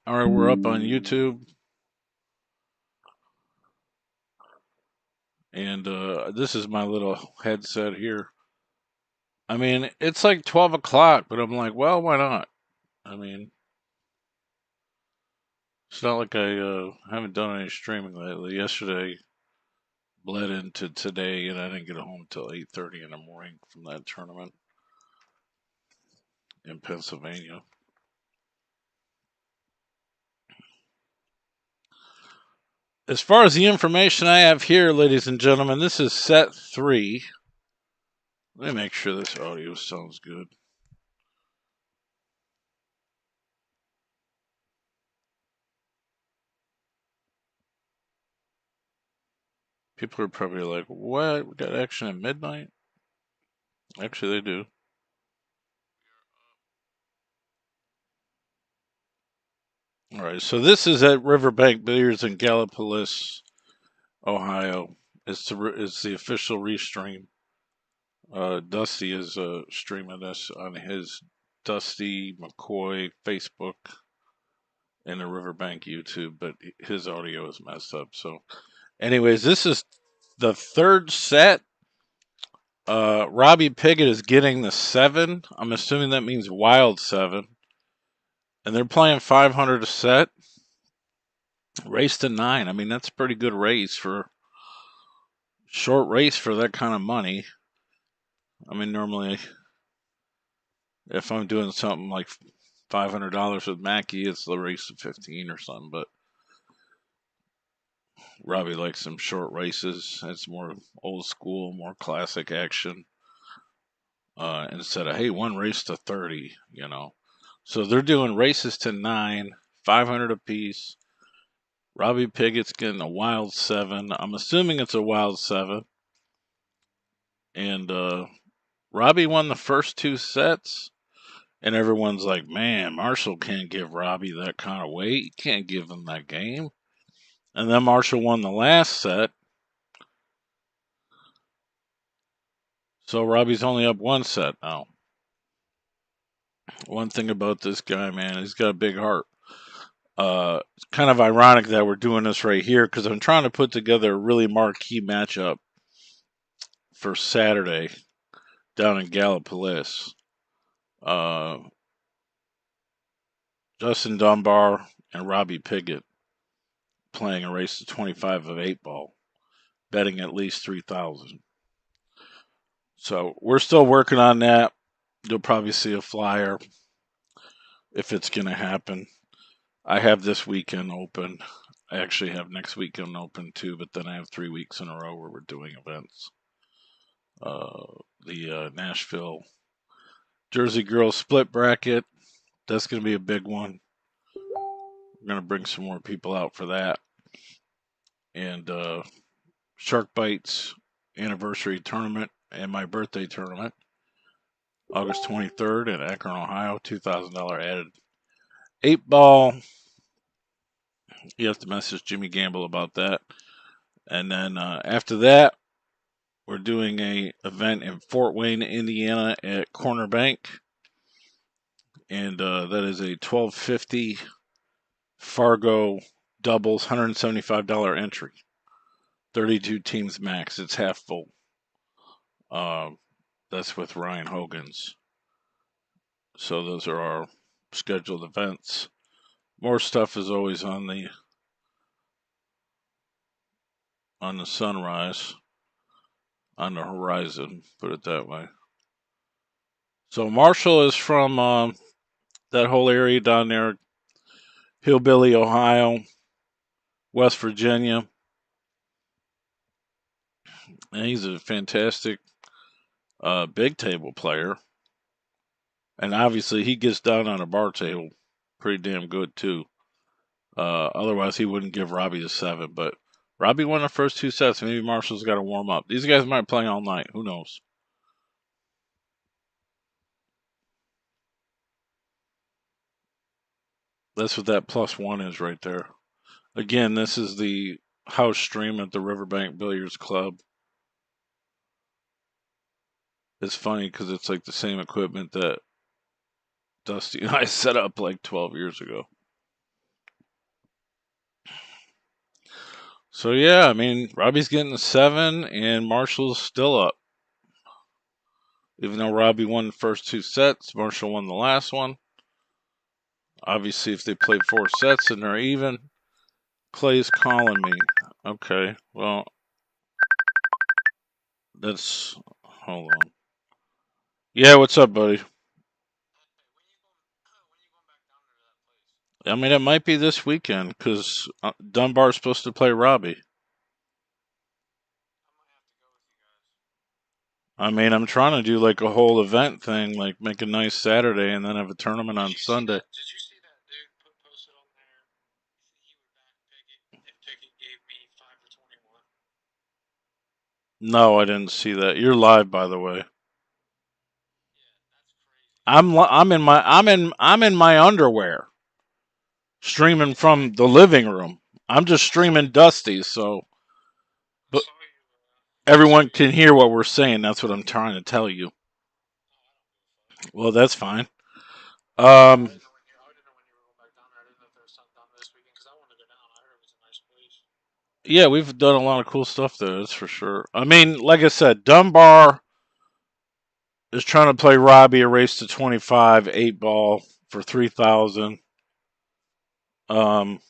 All right, we're up on YouTube, and this is my little headset here. I mean, it's like 12 o'clock, but I'm like, well, why not? I mean, it's not like I haven't done any streaming lately. Yesterday bled into today, and I didn't get home until 8:30 in the morning from that tournament in Pennsylvania. As far as the information I have here, ladies and gentlemen, this is set 3. Let me make sure this audio sounds good. People are probably like, what? We got action at midnight? Actually, they do. All right, so this is at Riverbank Billiards in Gallipolis, Ohio. It's the official restream. Dusty is streaming this on his Dusty McCoy Facebook and the Riverbank YouTube, but his audio is messed up. So, anyways, this is the third set. Robbie Piguet is getting the 7. I'm assuming that means wild 7. And they're playing 500 a set. Race to 9. I mean, that's a pretty good race for short race for that kind of money. I mean, normally, if I'm doing something like $500 with Mackie, it's the race of 15 or something. But Robbie likes some short races. It's more old school, more classic action. Instead of, hey, one race to 30, you know. So they're doing races to 9, 500 apiece. Robbie Piguet's getting a wild 7. I'm assuming it's a wild 7. And Robbie won the first 2 sets. And everyone's like, man, Marshall can't give Robbie that kind of weight. He can't give him that game. And then Marshall won the last set. So Robbie's only up 1 set now. One thing about this guy, man, he's got a big heart. It's kind of ironic that we're doing this right here because I'm trying to put together a really marquee matchup for Saturday down in Gallipolis. Uh, Justin Dunbar and Robbie Piguet playing a race to 25 of 8 ball, betting at least 3,000. So we're still working on that. You'll probably see a flyer if it's going to happen. I have this weekend open. I actually have next weekend open too, but then I have 3 weeks in a row where we're doing events. The Nashville Jersey Girls split bracket, that's going to be a big one. We're going to bring some more people out for that. And Shark Bites anniversary tournament and my birthday tournament, August 23rd in Akron, Ohio, $2,000 added 8 ball. You have to message Jimmy Gamble about that. And then after that, we're doing a event in Fort Wayne, Indiana at Corner Bank. And that is a $1,250 Fargo doubles, $175 entry. 32 teams max. It's half full. That's with Ryan Hogan's. So those are our scheduled events. More stuff is always on the sunrise, on the horizon, put it that way. So Marshall is from that whole area down there, Hillbilly, Ohio, West Virginia. And he's a fantastic big table player. And obviously he gets down on a bar table pretty damn good too. Otherwise he wouldn't give Robbie a 7. But Robbie won the first 2 sets. Maybe Marshall's got to warm up. These guys might play all night. Who knows? That's what that +1 is right there. Again, this is the house stream at the Riverbank Billiards Club. It's funny because it's like the same equipment that Dusty and I set up like 12 years ago. So yeah, I mean, Robbie's getting a 7, and Marshall's still up. Even though Robbie won the first 2 sets, Marshall won the last one. Obviously, if they play 4 sets and they're even, Clay's calling me. Okay, well, that's. Hold on. Yeah, what's up, buddy? I mean, it might be this weekend because Dunbar's supposed to play Robbie. I mean, I'm trying to do like a whole event thing, like make a nice Saturday and then have a tournament on Sunday. No, I didn't see that. You're live, by the way. I'm in my underwear, streaming from the living room. I'm just streaming Dusty, so but everyone can hear what we're saying. That's what I'm trying to tell you. Well, that's fine. Um, yeah, we've done a lot of cool stuff there. That's for sure. I mean, like I said, Dunbar is trying to play Robbie a race to 25 8 ball for 3,000. Um,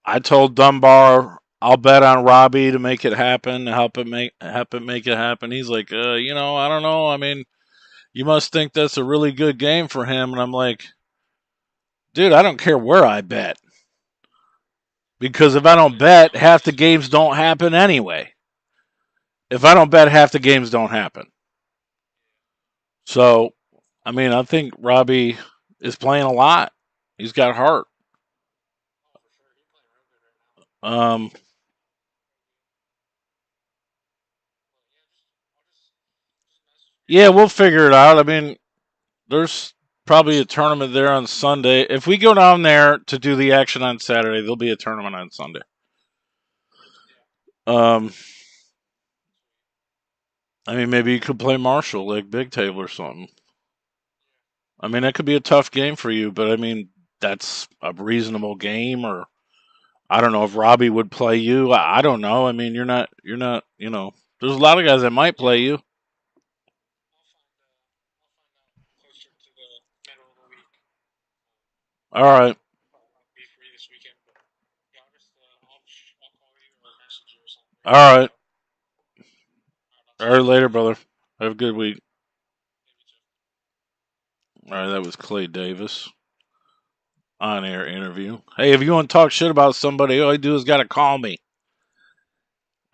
I told Dunbar I'll bet on Robbie to make it happen, help it make it happen. He's like, I don't know. I mean, you must think that's a really good game for him. And I'm like, dude, I don't care where I bet because if I don't bet, half the games don't happen anyway. If I don't bet, half the games don't happen. So, I mean, I think Robbie is playing a lot. He's got heart. Um, yeah, we'll figure it out. I mean, there's probably a tournament there on Sunday. If we go down there to do the action on Saturday, there'll be a tournament on Sunday. Um, I mean, maybe you could play Marshall, like big table or something. I mean, that could be a tough game for you, but I mean, that's a reasonable game. Or I don't know if Robbie would play you. I don't know. I mean, you're not. There's a lot of guys that might play you. All right, all right, all right. Later, brother. Have a good week. All right, that was Clay Davis on air interview. Hey, if you want to talk shit about somebody, all you do is got to call me.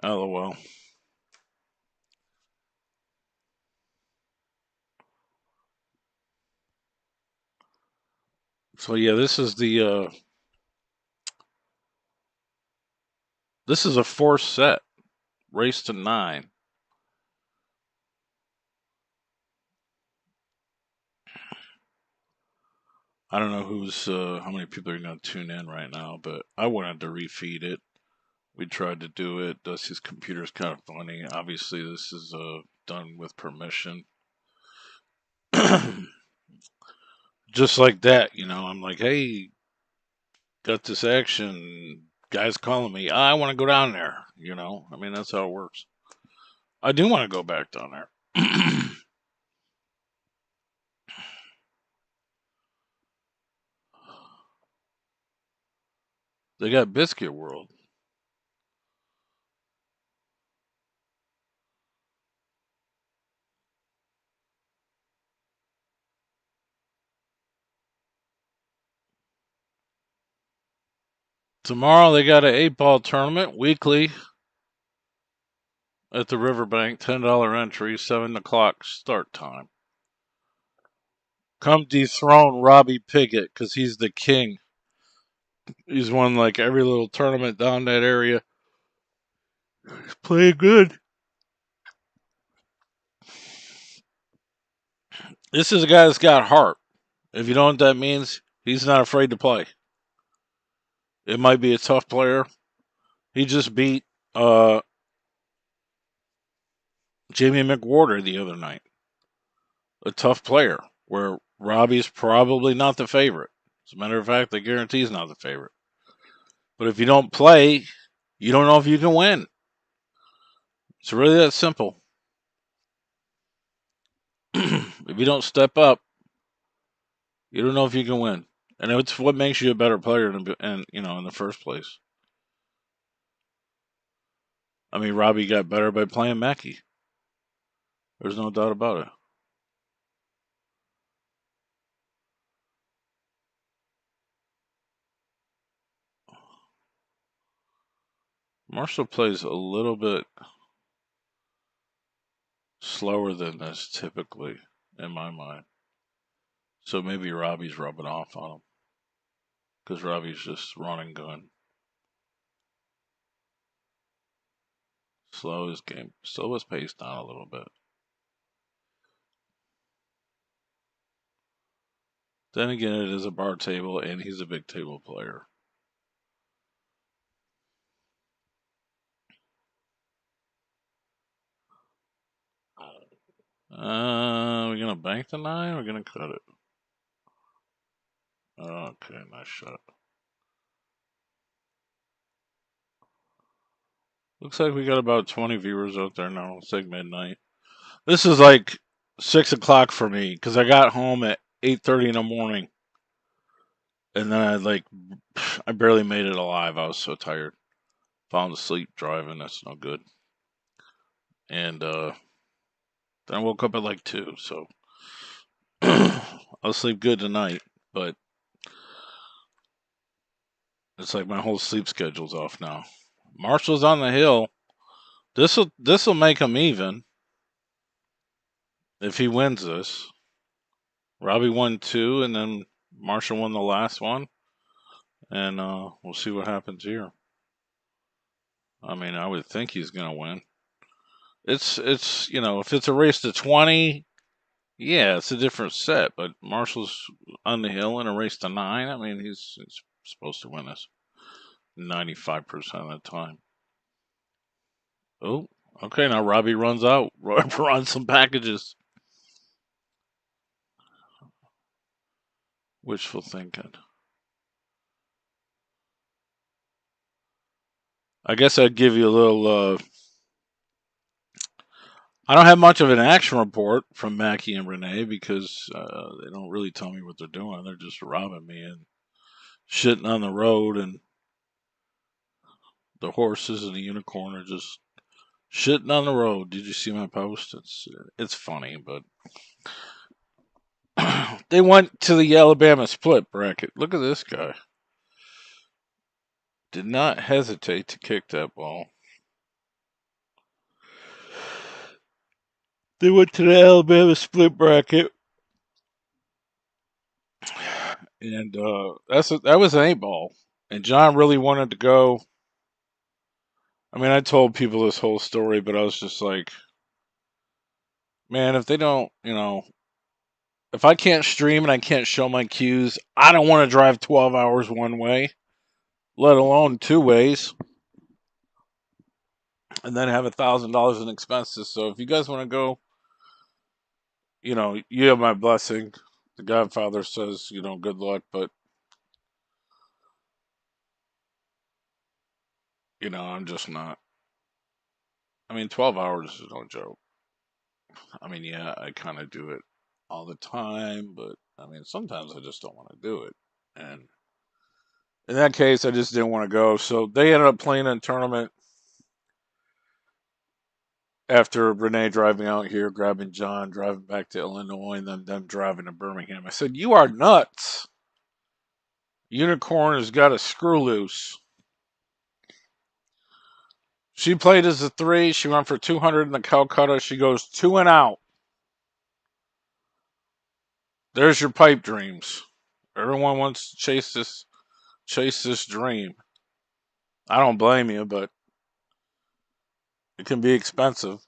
LOL. So yeah, this is a 4 set race to 9. I don't know how many people are going to tune in right now, but I wanted to refeed it. We tried to do it. Dusty's computer's kind of funny. Obviously, this is done with permission. Just like that, I'm like, hey, got this action. Guy's calling me. I want to go down there. I mean, that's how it works. I do want to go back down there. They got Biscuit World. Tomorrow they got an 8 ball tournament weekly at the Riverbank. $10 entry, 7 o'clock start time. Come dethrone Robbie Piguet because he's the king. He's won like every little tournament down that area. He's playing good. This is a guy that's got heart. If you know what that means, he's not afraid to play. It might be a tough player. He just beat Jamie McWhorter the other night. A tough player where Robbie's probably not the favorite. As a matter of fact, I guarantee he's not the favorite. But if you don't play, You don't know if you can win. It's really that simple. If you don't step up, you don't know if you can win. And it's what makes you a better player in the first place. I mean, Robbie got better by playing Mackey. There's no doubt about it. Marshall plays a little bit slower than this typically, in my mind. So maybe Robbie's rubbing off on him because Robbie's just running gun. Slow his game. Slow his pace down a little bit. Then again, it is a bar table, and he's a big table player. We're gonna bank the 9. We're gonna cut it. Okay, nice shot. Looks like we got about 20 viewers out there now. It's like midnight. This is like 6 o'clock for me because I got home at 8:30 in the morning, and then I barely made it alive. I was so tired. Found asleep driving. That's no good. And then I woke up at like 2, so I'll sleep good tonight. But it's like my whole sleep schedule's off now. Marshall's on the hill. This'll make him even if he wins this. Robbie won 2, and then Marshall won the last one, and we'll see what happens here. I mean, I would think he's gonna win. It's if it's a race to 20, yeah, it's a different set. But Marshall's on the hill in a race to 9. I mean, he's supposed to win this 95% of the time. Oh, okay. Now Robbie runs out, runs some packages. Wishful thinking. I guess I'd give you a little. I don't have much of an action report from Mackie and Renee because they don't really tell me what they're doing. They're just robbing me and shitting on the road, and the horses and the unicorn are just shitting on the road. Did you see my post? It's funny, but they went to the Alabama split bracket. Look at this guy. Did not hesitate to kick that ball. They went to the Alabama split bracket, and that was an 8 ball. And John really wanted to go. I mean, I told people this whole story, but I was just like, man, if they don't, if I can't stream and I can't show my cues, I don't want to drive 12 hours one way, let alone 2 ways, and then have $1,000 in expenses. So if you guys want to go, you have my blessing. The Godfather says, good luck, but I'm just not. I mean, 12 hours is no joke. I mean, yeah, I kind of do it all the time, but I mean, sometimes I just don't want to do it. And in that case, I just didn't want to go. So they ended up playing in a tournament after Renee driving out here, grabbing John, driving back to Illinois, and then them driving to Birmingham. I said, "You are nuts. Unicorn has got a screw loose." She played as a 3. She went for 200 in the Calcutta. She goes 2 and out. There's your pipe dreams. Everyone wants to chase this dream. I don't blame you, but it can be expensive.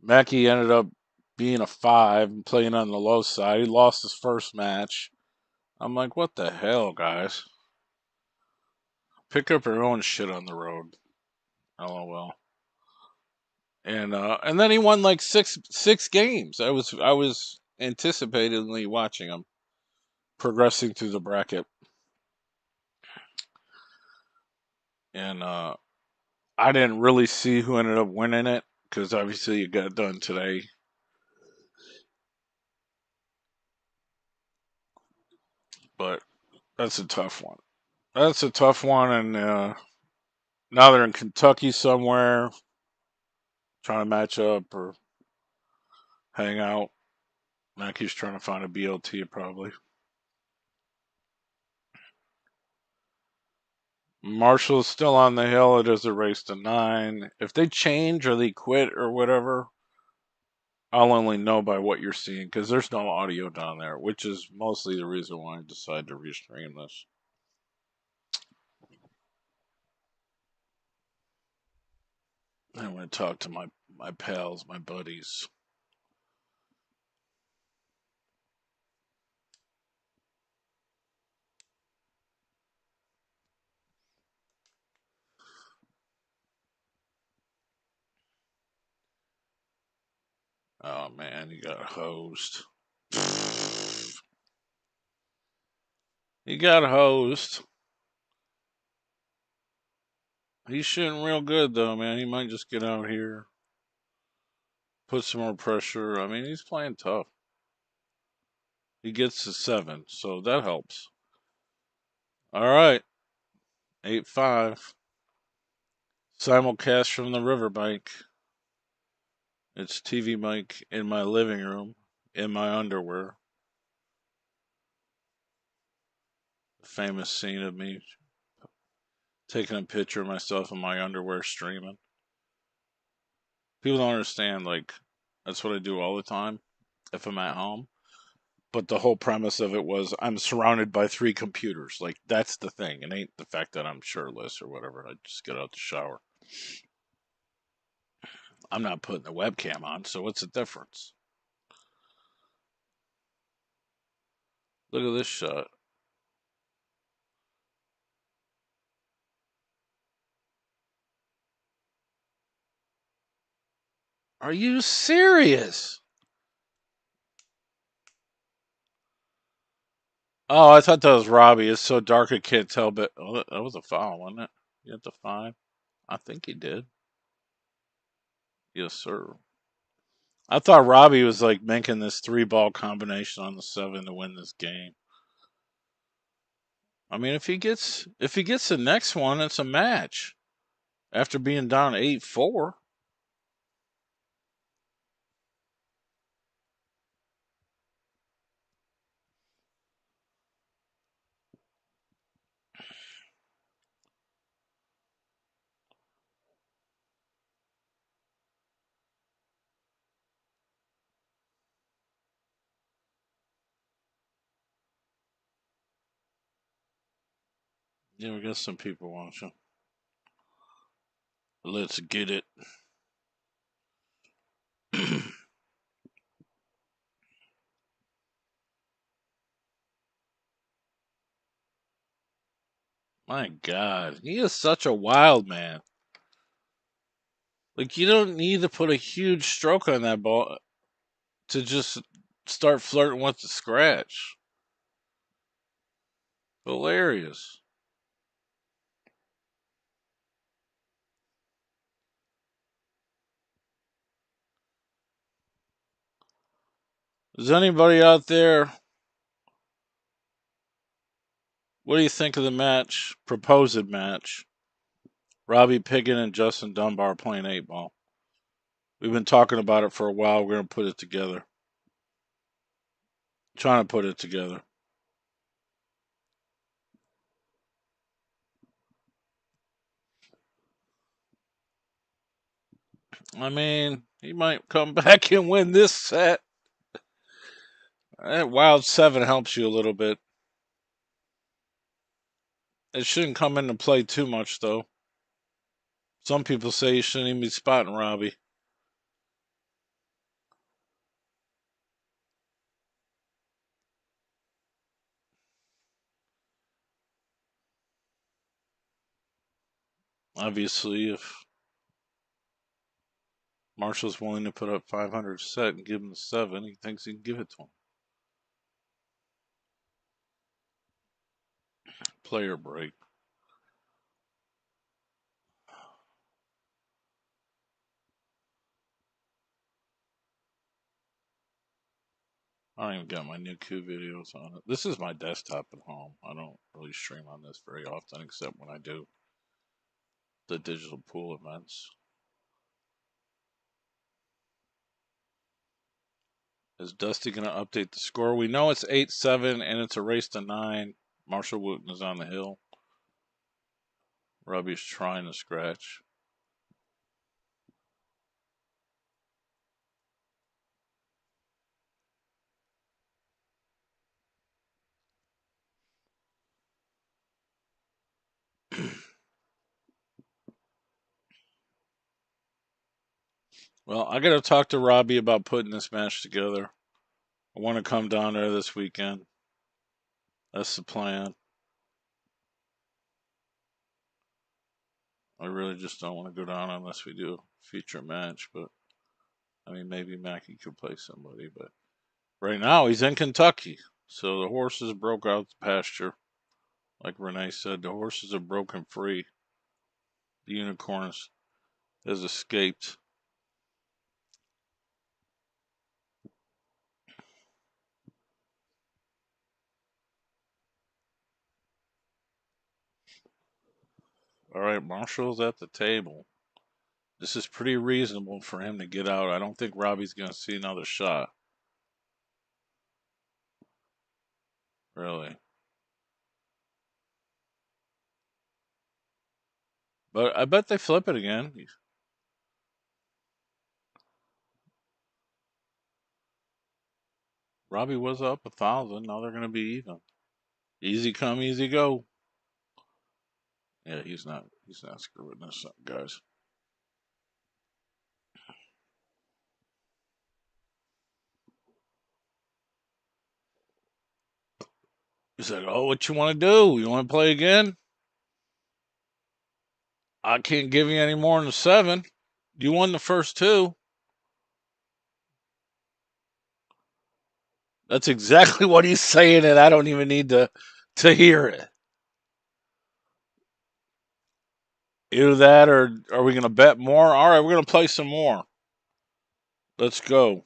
Mackey ended up being a 5 and playing on the low side. He lost his first match. I'm like, what the hell, guys? Pick up your own shit on the road. LOL. And then he won like six games. I was anticipatingly watching him progressing through the bracket. And I didn't really see who ended up winning it because obviously it got done today. But that's a tough one. That's a tough one, and now they're in Kentucky somewhere trying to match up or hang out. Mackey's trying to find a BLT probably. Marshall's still on the hill. It is a race to 9. If they change or they quit or whatever, I'll only know by what you're seeing because there's no audio down there, which is mostly the reason why I decided to restream this. I'm going to talk to my pals, my buddies. Oh man, you got hosed. You got hosed. He's shooting real good though, man. He might just get out here, put some more pressure. I mean, he's playing tough. He gets to 7, so that helps. All right, 8-5. Simulcast from the Riverbank. It's TV mic in my living room, in my underwear. Famous scene of me taking a picture of myself in my underwear streaming. People don't understand, like, that's what I do all the time if I'm at home. But the whole premise of it was I'm surrounded by 3 computers. Like, that's the thing. It ain't the fact that I'm shirtless or whatever. I just get out the shower. I'm not putting the webcam on, so what's the difference? Look at this shot. Are you serious? Oh, I thought that was Robbie. It's so dark I can't tell, but oh, that was a foul, wasn't it? You have to find. I think he did. Yes, sir. I thought Robbie was like making this 3-ball combination on the 7 to win this game. I mean, if he gets the next one, it's a match. After being down 8-4. Yeah, we got some people watching. Let's get it. My God, he is such a wild man. Like, you don't need to put a huge stroke on that ball to just start flirting with the scratch. Hilarious. Is anybody out there? What do you think of the match? Proposed match. Robbie Piguet and Justin Dunbar playing 8-ball. We've been talking about it for a while. We're going to put it together. Trying to put it together. I mean, he might come back and win this set. That wild 7 helps you a little bit. It shouldn't come into play too much, though. Some people say you shouldn't even be spotting Robbie. Obviously, if Marshall's willing to put up 500 set and give him the 7, he thinks he can give it to him. Player break. I don't even got my new Q videos on it. This is my desktop at home. I don't really stream on this very often, except when I do the digital pool events. Is Dusty going to update the score? We know it's 8-7, and it's a race to 9. Marshall Wooten is on the hill. Robbie's trying to scratch. Well, I got to talk to Robbie about putting this match together. I want to come down there this weekend. That's the plan. I really just don't want to go down unless we do a feature match, but I mean, maybe Mackie could play somebody, but right now he's in Kentucky, so the horses broke out the pasture. Like Renee said, the horses are broken free. The unicorns has escaped. All right, Marshall's at the table. This is pretty reasonable for him to get out. I don't think Robbie's going to see another shot. Really. But I bet they flip it again. Robbie was up 1,000. Now they're going to be even. Easy come, easy go. Yeah, he's not screwing this up, guys. He said, "Oh, what you want to do? You want to play again? I can't give you any more than 7. You won the first 2." That's exactly what he's saying, and I don't even need to hear it. Either that, or are we going to bet more? All right, we're going to play some more. Let's go.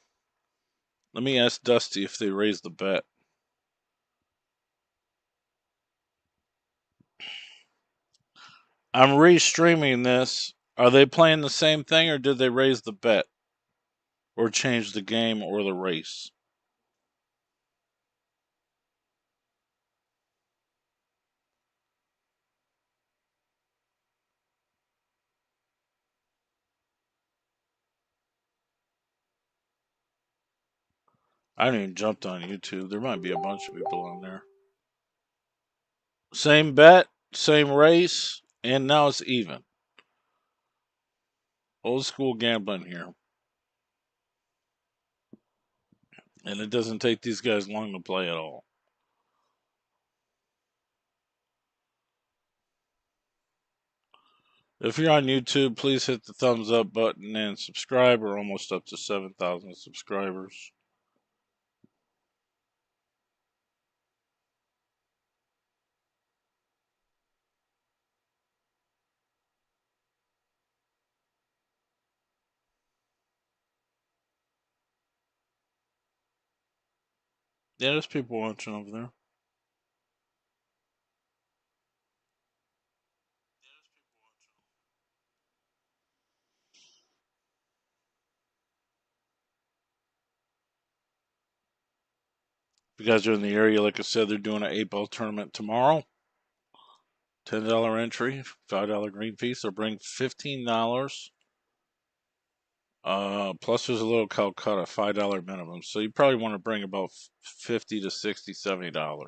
Let me ask Dusty if they raise the bet. I'm restreaming this. Are they playing the same thing, or did they raise the bet? Or change the game or the race? I haven't even jumped on YouTube. There might be a bunch of people on there. Same bet, same race, and now it's even. Old school gambling here. And it doesn't take these guys long to play at all. If you're on YouTube, please hit the thumbs up button and subscribe. We're almost up to 7,000 subscribers. Yeah, there's people watching over there. If you guys are in the area, like I said, they're doing an 8-ball tournament tomorrow. $10 entry, $5 green fee, so bring $15. Plus there's a little Calcutta, $5 minimum. So you probably want to bring about $50 to $60, $70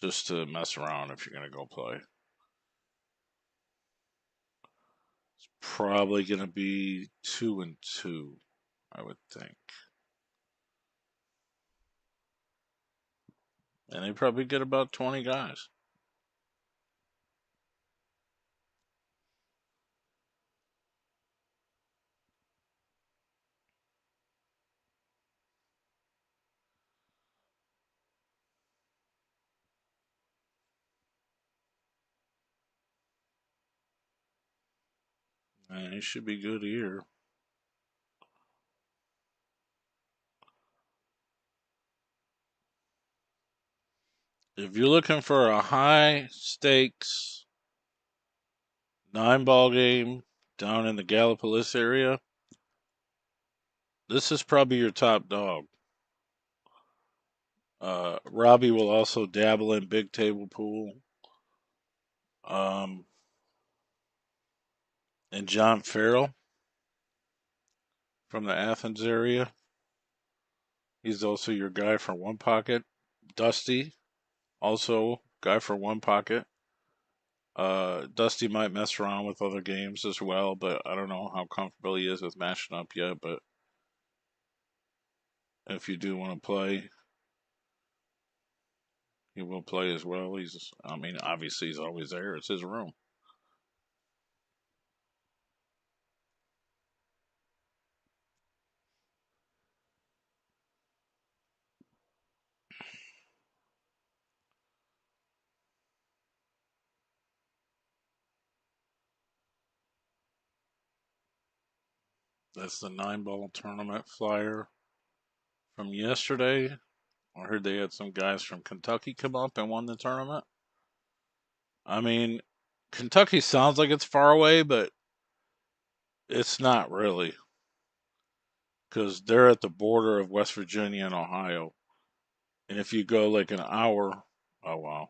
just to mess around if you're gonna go play. It's probably gonna be 2 and 2, I would think. And they probably get about 20 guys. And it should be good here. If you're looking for a high stakes 9-ball game down in the Gallipolis area, this is probably your top dog. Robbie will also dabble in big table pool. And John Farrell from the Athens area. He's also your guy for One Pocket. Dusty, also guy for One Pocket. Dusty might mess around with other games as well, but I don't know how comfortable he is with matching up yet. But if you do want to play, he will play as well. Obviously he's always there. It's his room. That's the 9-ball tournament flyer from yesterday. I heard they had some guys from Kentucky come up and won the tournament. I mean, Kentucky sounds like it's far away, but it's not really. Because they're at the border of West Virginia and Ohio. And if you go like an hour, oh wow.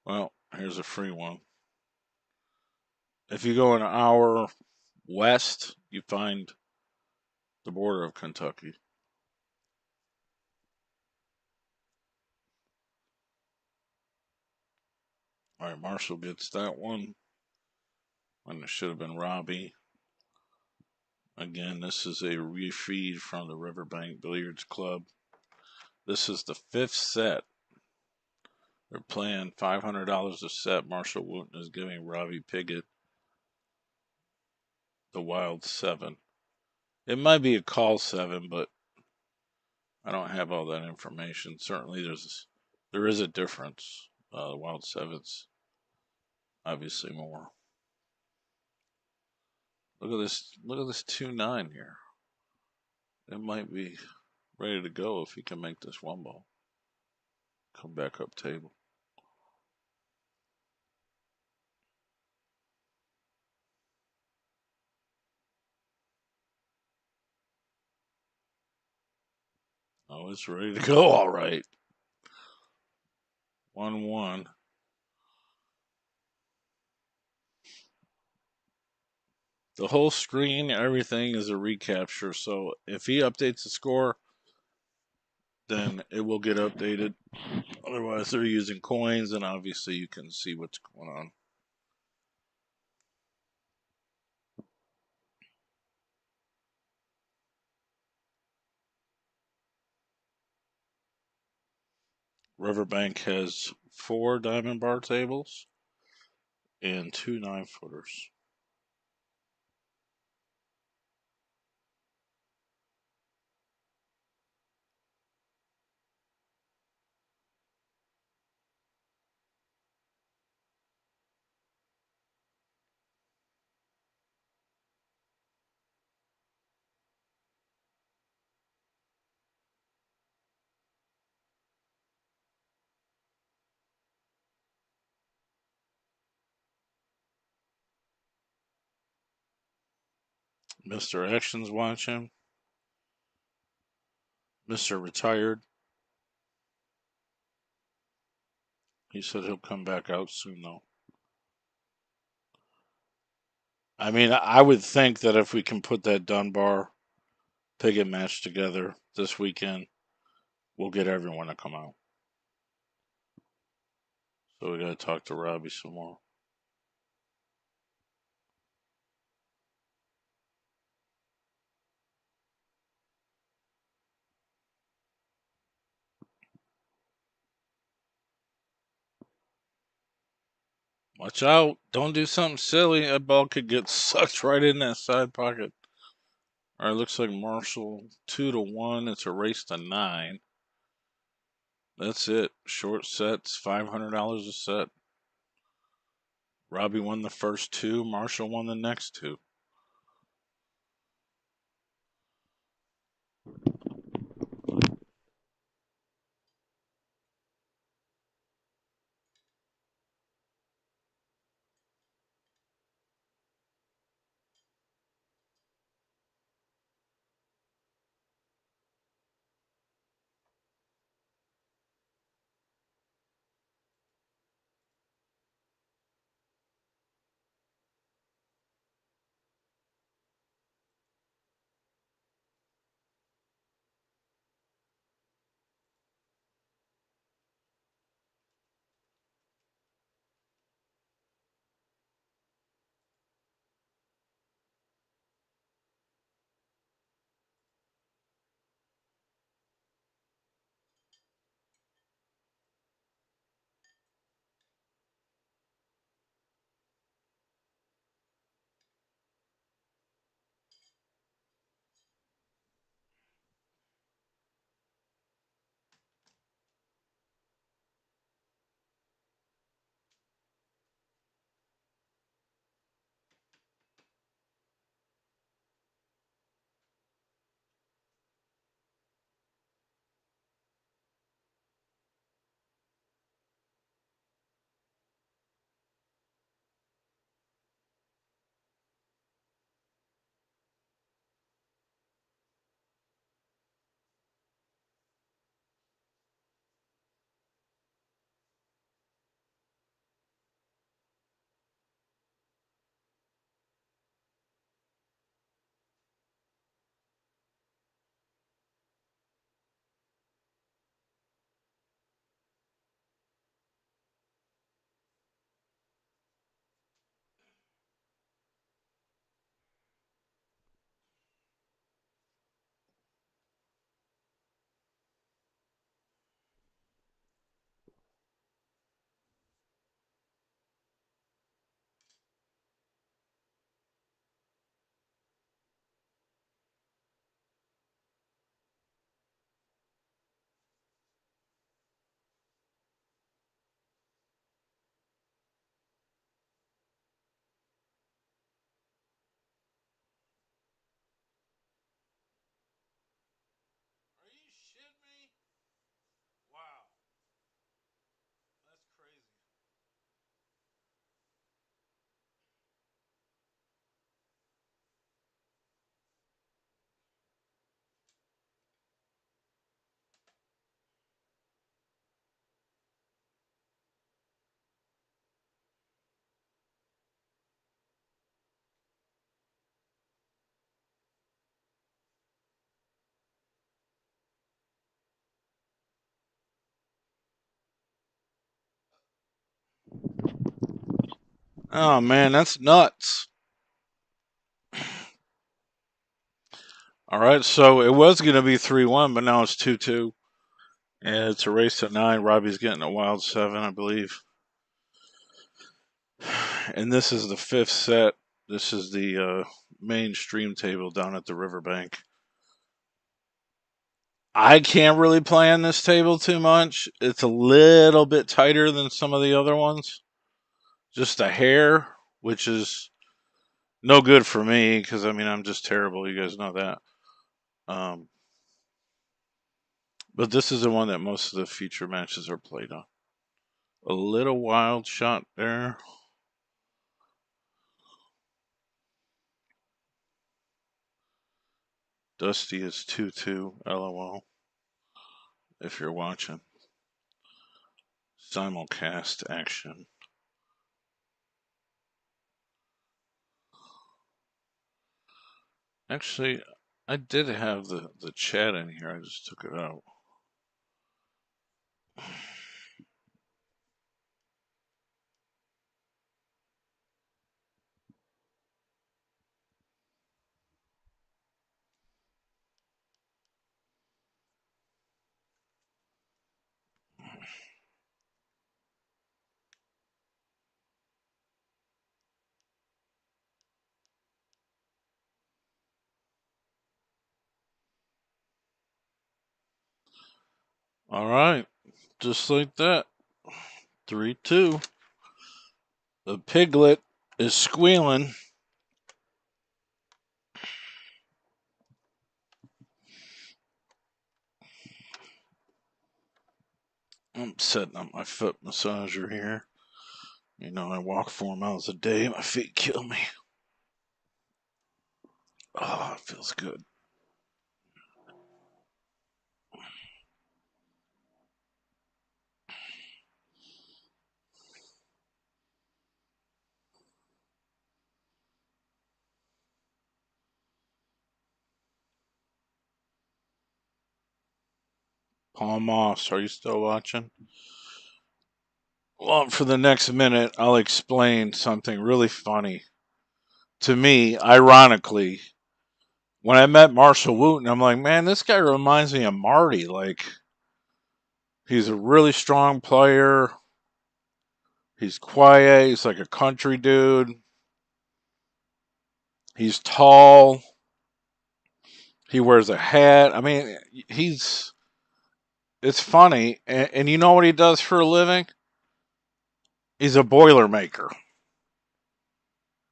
Well, here's a free one. If you go an hour west, you find the border of Kentucky. All right, Marshall gets that one. And it should have been Robbie. Again, this is a refeed from the Riverbank Billiards Club. This is the 5th set. They're playing $500 a set. Marshall Wooten is giving Robbie Piguet the Wild 7. It might be a call 7, but I don't have all that information. Certainly, there is a difference. The Wild 7's obviously more. Look at this! Look at this 2-9 here. It might be ready to go if he can make this one ball. Come back up table. Oh, it's ready to go. All right. 1-1. The whole screen, everything is a recapture. So if he updates the score, then it will get updated. Otherwise, they're using coins, and obviously you can see what's going on. Riverbank has 4 diamond bar tables and 2 9-footers. Mr. Action's watching. Mr. Retired. He said he'll come back out soon, though. I mean, I would think that if we can put that Dunbar Piggott match together this weekend, we'll get everyone to come out. So we got to talk to Robbie some more. Watch out. Don't do something silly. That ball could get sucked right in that side pocket. All right, looks like Marshall 2-1. It's a race to 9. That's it. Short sets, $500 a set. Robbie won the first 2. Marshall won the next 2. Oh man, that's nuts. All right, so it was going to be 3-1, but now it's 2-2. And it's a race to 9. Robbie's getting a wild 7, I believe. And this is the fifth set. This is the main stream table down at the Riverbank. I can't really play on this table too much. It's a little bit tighter than some of the other ones. Just a hair, which is no good for me because, I mean, I'm just terrible. You guys know that. Um, but this is the one that most of the feature matches are played on. A little wild shot there. Dusty is 2-2, LOL, if you're watching. Simulcast action. Actually, I did have the chat in here. I just took it out. All right, just like that. 3-2. The piglet is squealing. I'm setting up my foot massager here. You know, I walk 4 miles a day. My feet kill me. Oh, it feels good. Paul Moss, are you still watching? Well, for the next minute, I'll explain something really funny. To me, ironically, when I met Marshall Wooten, I'm like, man, this guy reminds me of Marty. Like, he's a really strong player. He's quiet. He's like a country dude. He's tall. He wears a hat. I mean, it's funny. And you know what he does for a living? He's a Boilermaker.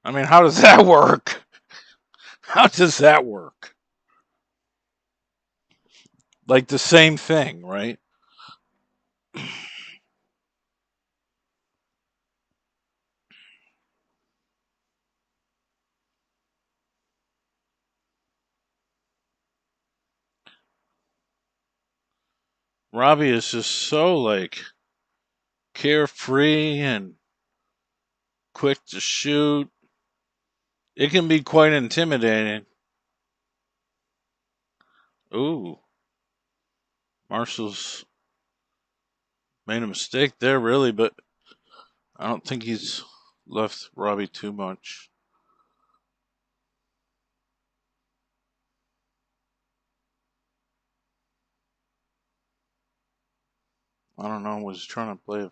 I mean, how does that work? How does that work? Like the same thing, right? Robbie is just so like carefree and quick to shoot. It can be quite intimidating. Ooh, Marshall's made a mistake there, really, but I don't think he's left Robbie too much. I don't know. Was he trying to play?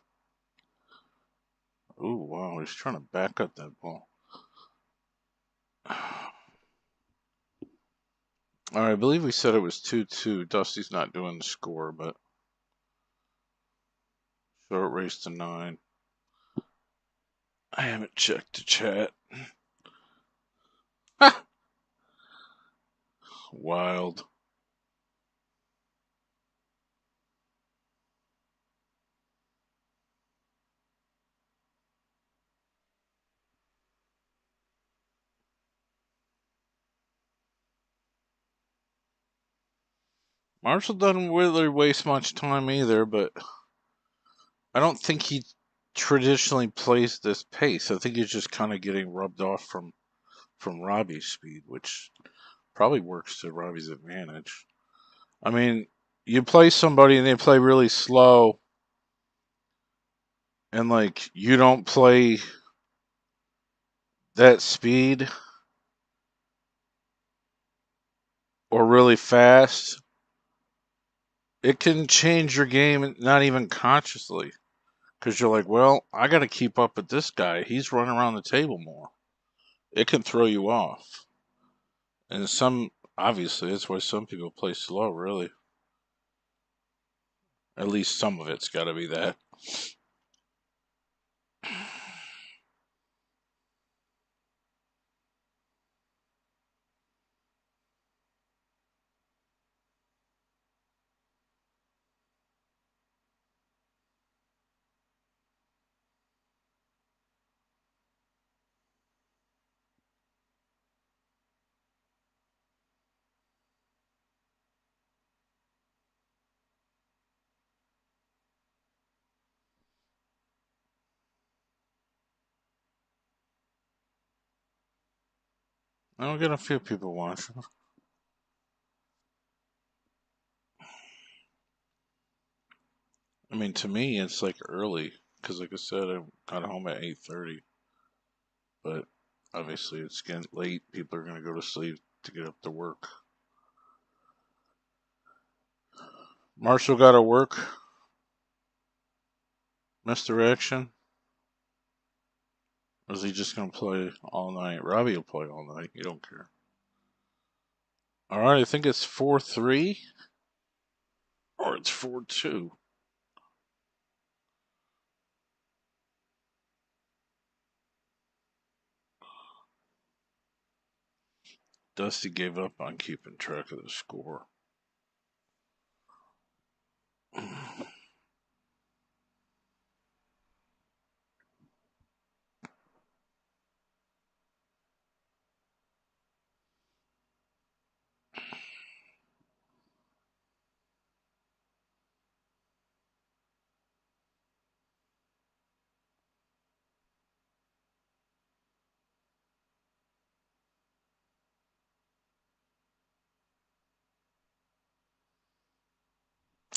Ooh, wow, he's trying to back up that ball. All right, I believe we said it was 2-2. Dusty's not doing the score, but short race to 9. I haven't checked the chat. Wild. Marshall doesn't really waste much time either, but I don't think he traditionally plays this pace. I think he's just kind of getting rubbed off from Robbie's speed, which probably works to Robbie's advantage. I mean, you play somebody and they play really slow, and like you don't play that speed or really fast, it can change your game, not even consciously. Because you're like, well, I got to keep up with this guy. He's running around the table more. It can throw you off. And obviously, that's why some people play slow, really. At least some of it's got to be that. I'll get a few people watching. I mean, to me, it's like early. Because, like I said, I got home at 8:30. But obviously, it's getting late. People are going to go to sleep to get up to work. Marshall got to work. Mr. Action. Or is he just going to play all night? Robbie will play all night. You don't care. Alright, I think it's 4-3. Or it's 4-2. Dusty gave up on keeping track of the score.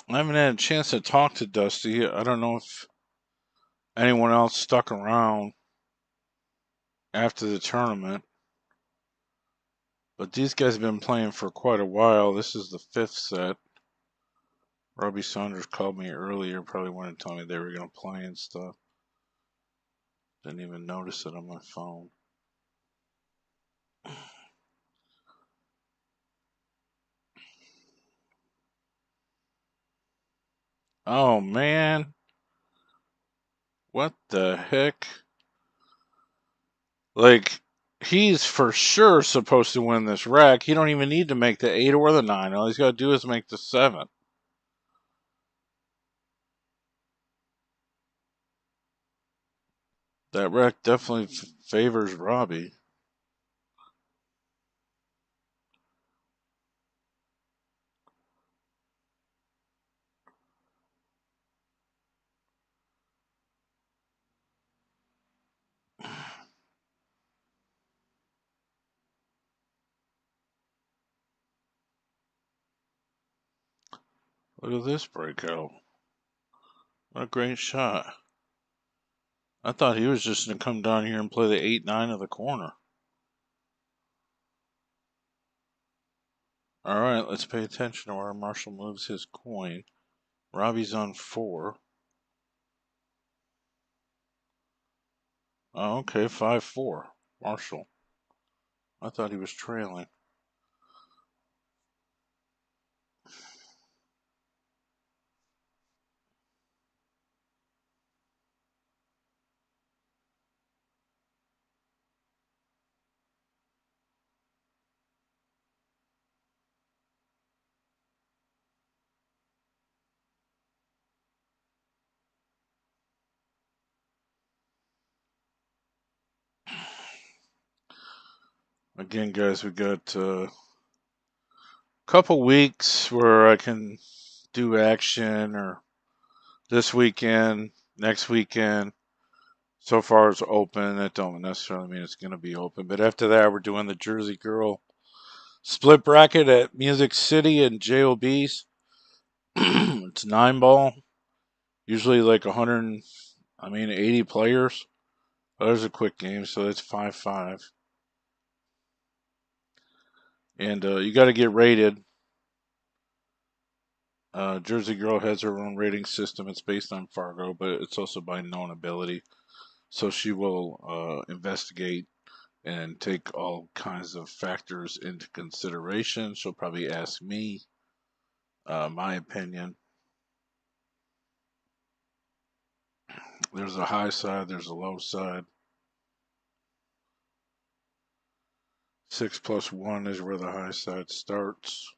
I haven't had a chance to talk to Dusty. I don't know if anyone else stuck around after the tournament. But these guys have been playing for quite a while. This is the 5th set. Robbie Saunders called me earlier, probably wanted to tell me they were going to play and stuff. Didn't even notice it on my phone. Oh, man. What the heck? Like, he's for sure supposed to win this rack. He don't even need to make the 8 or the 9. All he's got to do is make the 7. That rack definitely favors Robbie. Look at this breakout. What a great shot. I thought he was just going to come down here and play the 8-9 of the corner. Alright, let's pay attention to where Marshall moves his coin. Robbie's on 4. Oh, okay, 5-4. Marshall. I thought he was trailing. Again, guys, we got a couple weeks where I can do action, or this weekend, next weekend. So far it's open. That don't necessarily mean it's going to be open. But after that, we're doing the Jersey Girl split bracket at Music City and JOB's. It's 9 ball. Usually like 80 players. Oh, there's a quick game, so it's 5-5. And you got to get rated. Jersey Girl has her own rating system. It's based on Fargo, but it's also by known ability. So she will investigate and take all kinds of factors into consideration. She'll probably ask me my opinion. There's a high side, there's a low side. 6+1 is where the high side starts.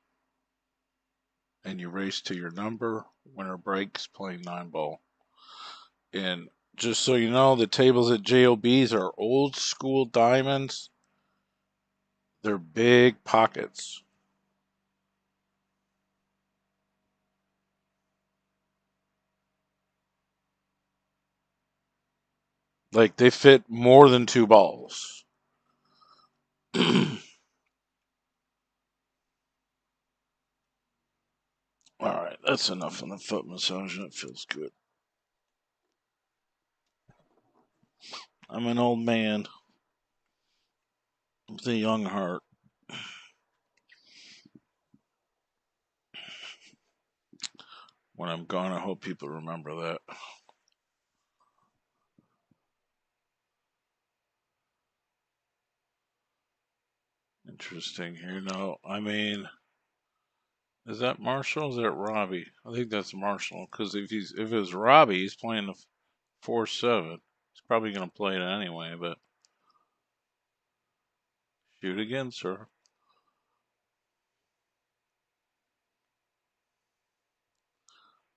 And you race to your number. Winner breaks, playing 9-ball. And just so you know, the tables at JOBs are old school diamonds. They're big pockets. Like they fit more than 2 balls. Alright, that's enough on the foot massage. That feels good. I'm an old man with a young heart. When I'm gone, I hope people remember that. Interesting here. No, I mean, is that Marshall? Or is that Robbie? I think that's Marshall. Because if it's Robbie, he's playing the 4-7. He's probably going to play it anyway. But shoot again, sir.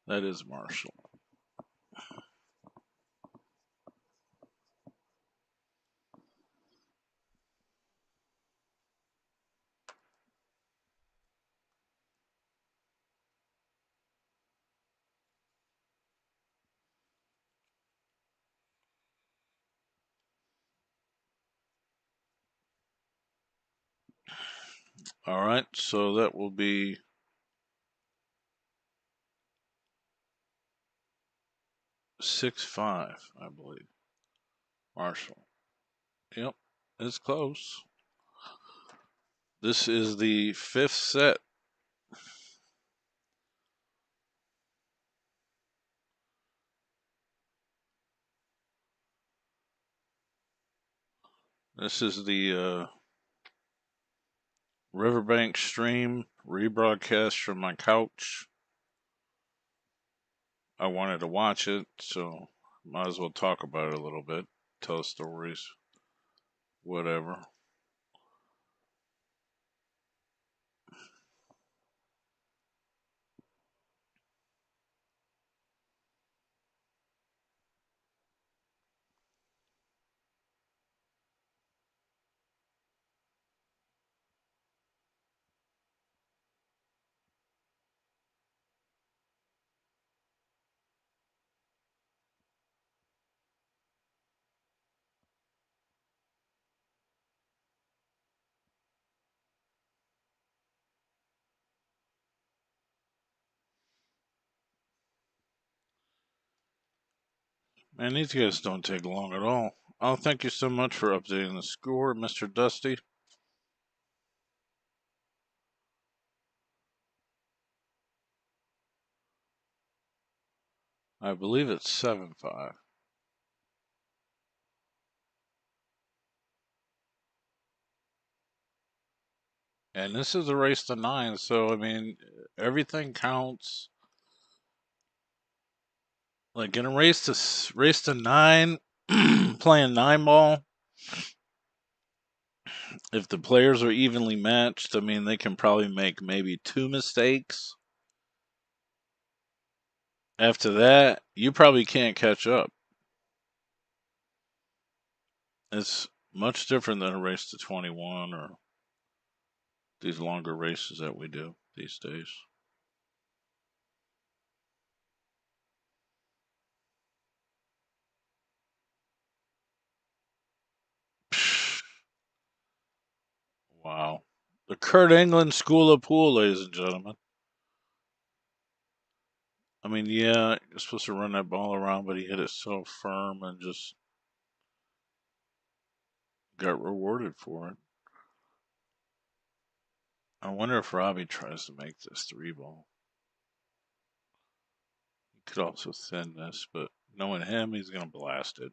That is Marshall. All right, so that will be 6-5, I believe. Marshall. Yep, it's close. This is the 5th set. This is the Riverbank stream rebroadcast from my couch. I wanted to watch it, so might as well talk about it a little bit, tell stories, whatever. Man, these guys don't take long at all. Oh, thank you so much for updating the score, Mr. Dusty. I believe it's 7-5. And this is a race to 9, so I mean, everything counts. Like in a race to 9, playing 9-ball. If the players are evenly matched, I mean, they can probably make maybe 2 mistakes. After that, you probably can't catch up. It's much different than a race to 21 or these longer races that we do these days. Wow. The Kurt England School of Pool, ladies and gentlemen. I mean, yeah, you're supposed to run that ball around, but he hit it so firm and just got rewarded for it. I wonder if Robbie tries to make this 3-ball. He could also thin this, but knowing him, he's going to blast it.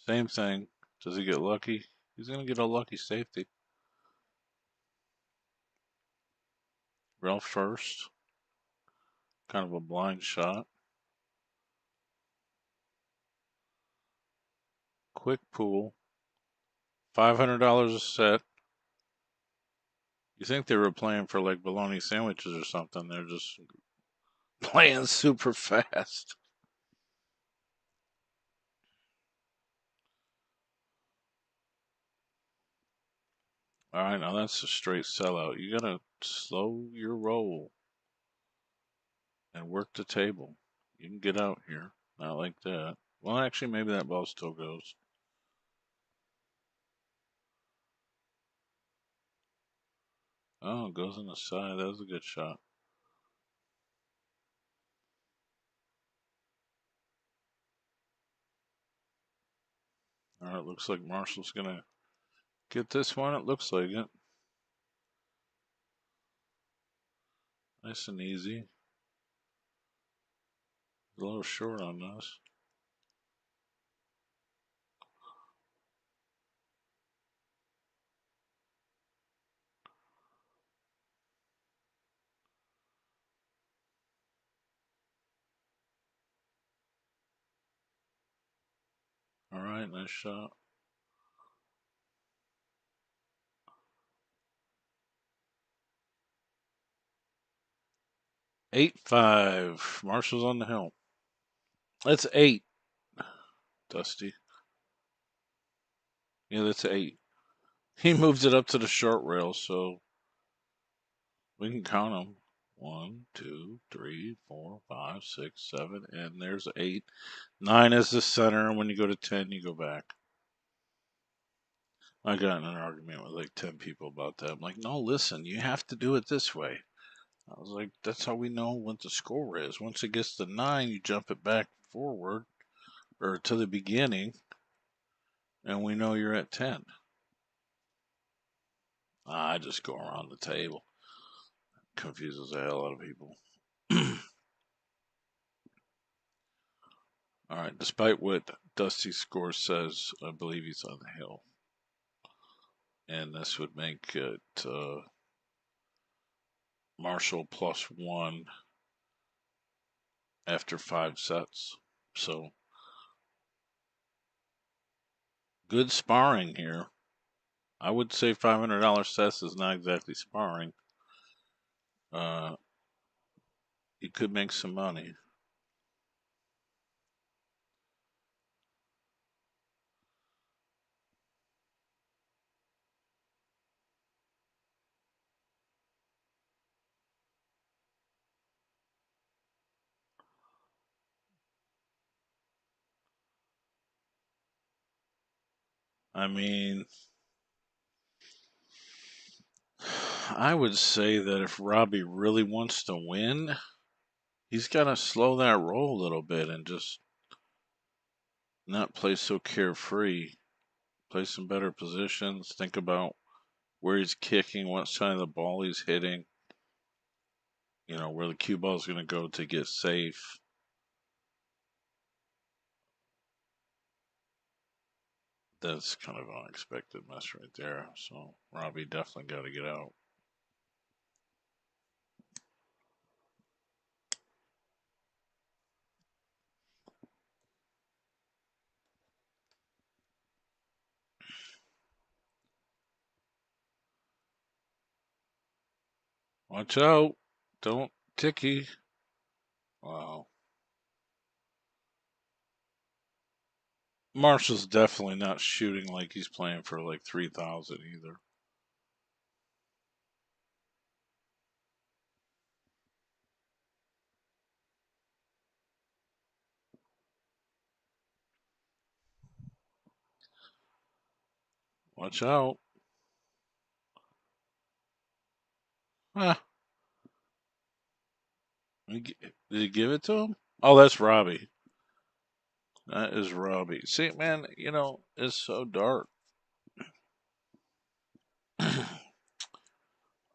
Same thing. Does he get lucky? He's going to get a lucky safety. Ralph first. Kind of a blind shot. Quick pool. $500 a set. You think they were playing for like bologna sandwiches or something. They're just playing super fast. Alright, now that's a straight sellout. You gotta slow your roll and work the table. You can get out here. Not like that. Well, actually, maybe that ball still goes. Oh, it goes on the side. That was a good shot. Alright, looks like Marshall's gonna get this one. It looks like it. Nice and easy. A little short on this. Alright, nice shot. 8-5. Marshall's on the hill. That's 8, Dusty. Yeah, that's 8. He moved it up to the short rail, so we can count them. 1, 2, 3, 4, 5, 6, 7, and there's 8. 9 is the center, and when you go to 10, you go back. I got in an argument with like 10 people about that. I'm like, no, listen, you have to do it this way. I was like, that's how we know what the score is. Once it gets to 9, you jump it back forward or to the beginning, and we know you're at 10. I just go around the table. Confuses the hell out of people. All right, despite what Dusty's score says, I believe he's on the hill. And this would make it Marshall +1 after 5 sets. So, good sparring here. I would say $500 sets is not exactly sparring. You could make some money. I mean, I would say that if Robbie really wants to win, he's got to slow that roll a little bit and just not play so carefree. Play some better positions. Think about where he's kicking, what side of the ball he's hitting. You know, where the cue ball is going to go to get safe. That's kind of an unexpected mess right there. So Robbie definitely got to get out. Watch out. Don't ticky. Wow. Marshall's definitely not shooting like he's playing for like 3,000 either. Watch out. Ah, did he give it to him? Oh, that's Robbie. That is Robbie. See, man, you know, it's so dark.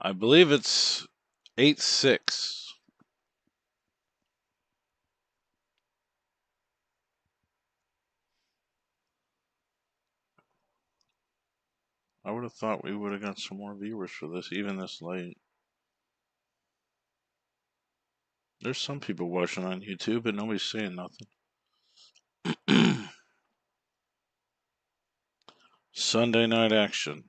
I believe it's 8-6. I would have thought we would have got some more viewers for this, even this late. There's some people watching on YouTube, but nobody's saying nothing. Sunday night action.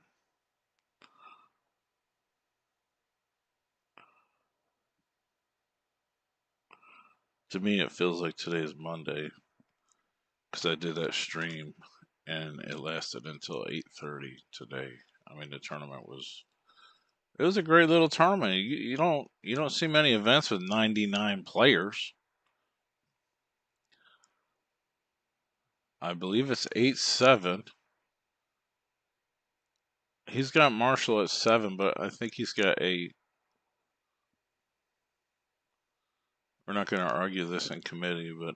To me, it feels like today's Monday because I did that stream and it lasted until 8:30 today. I mean, the tournament was a great little tournament. You don't see many events with 99 players. I believe it's 8-7. He's got Marshall at 7, but I think he's got 8. We're not going to argue this in committee, but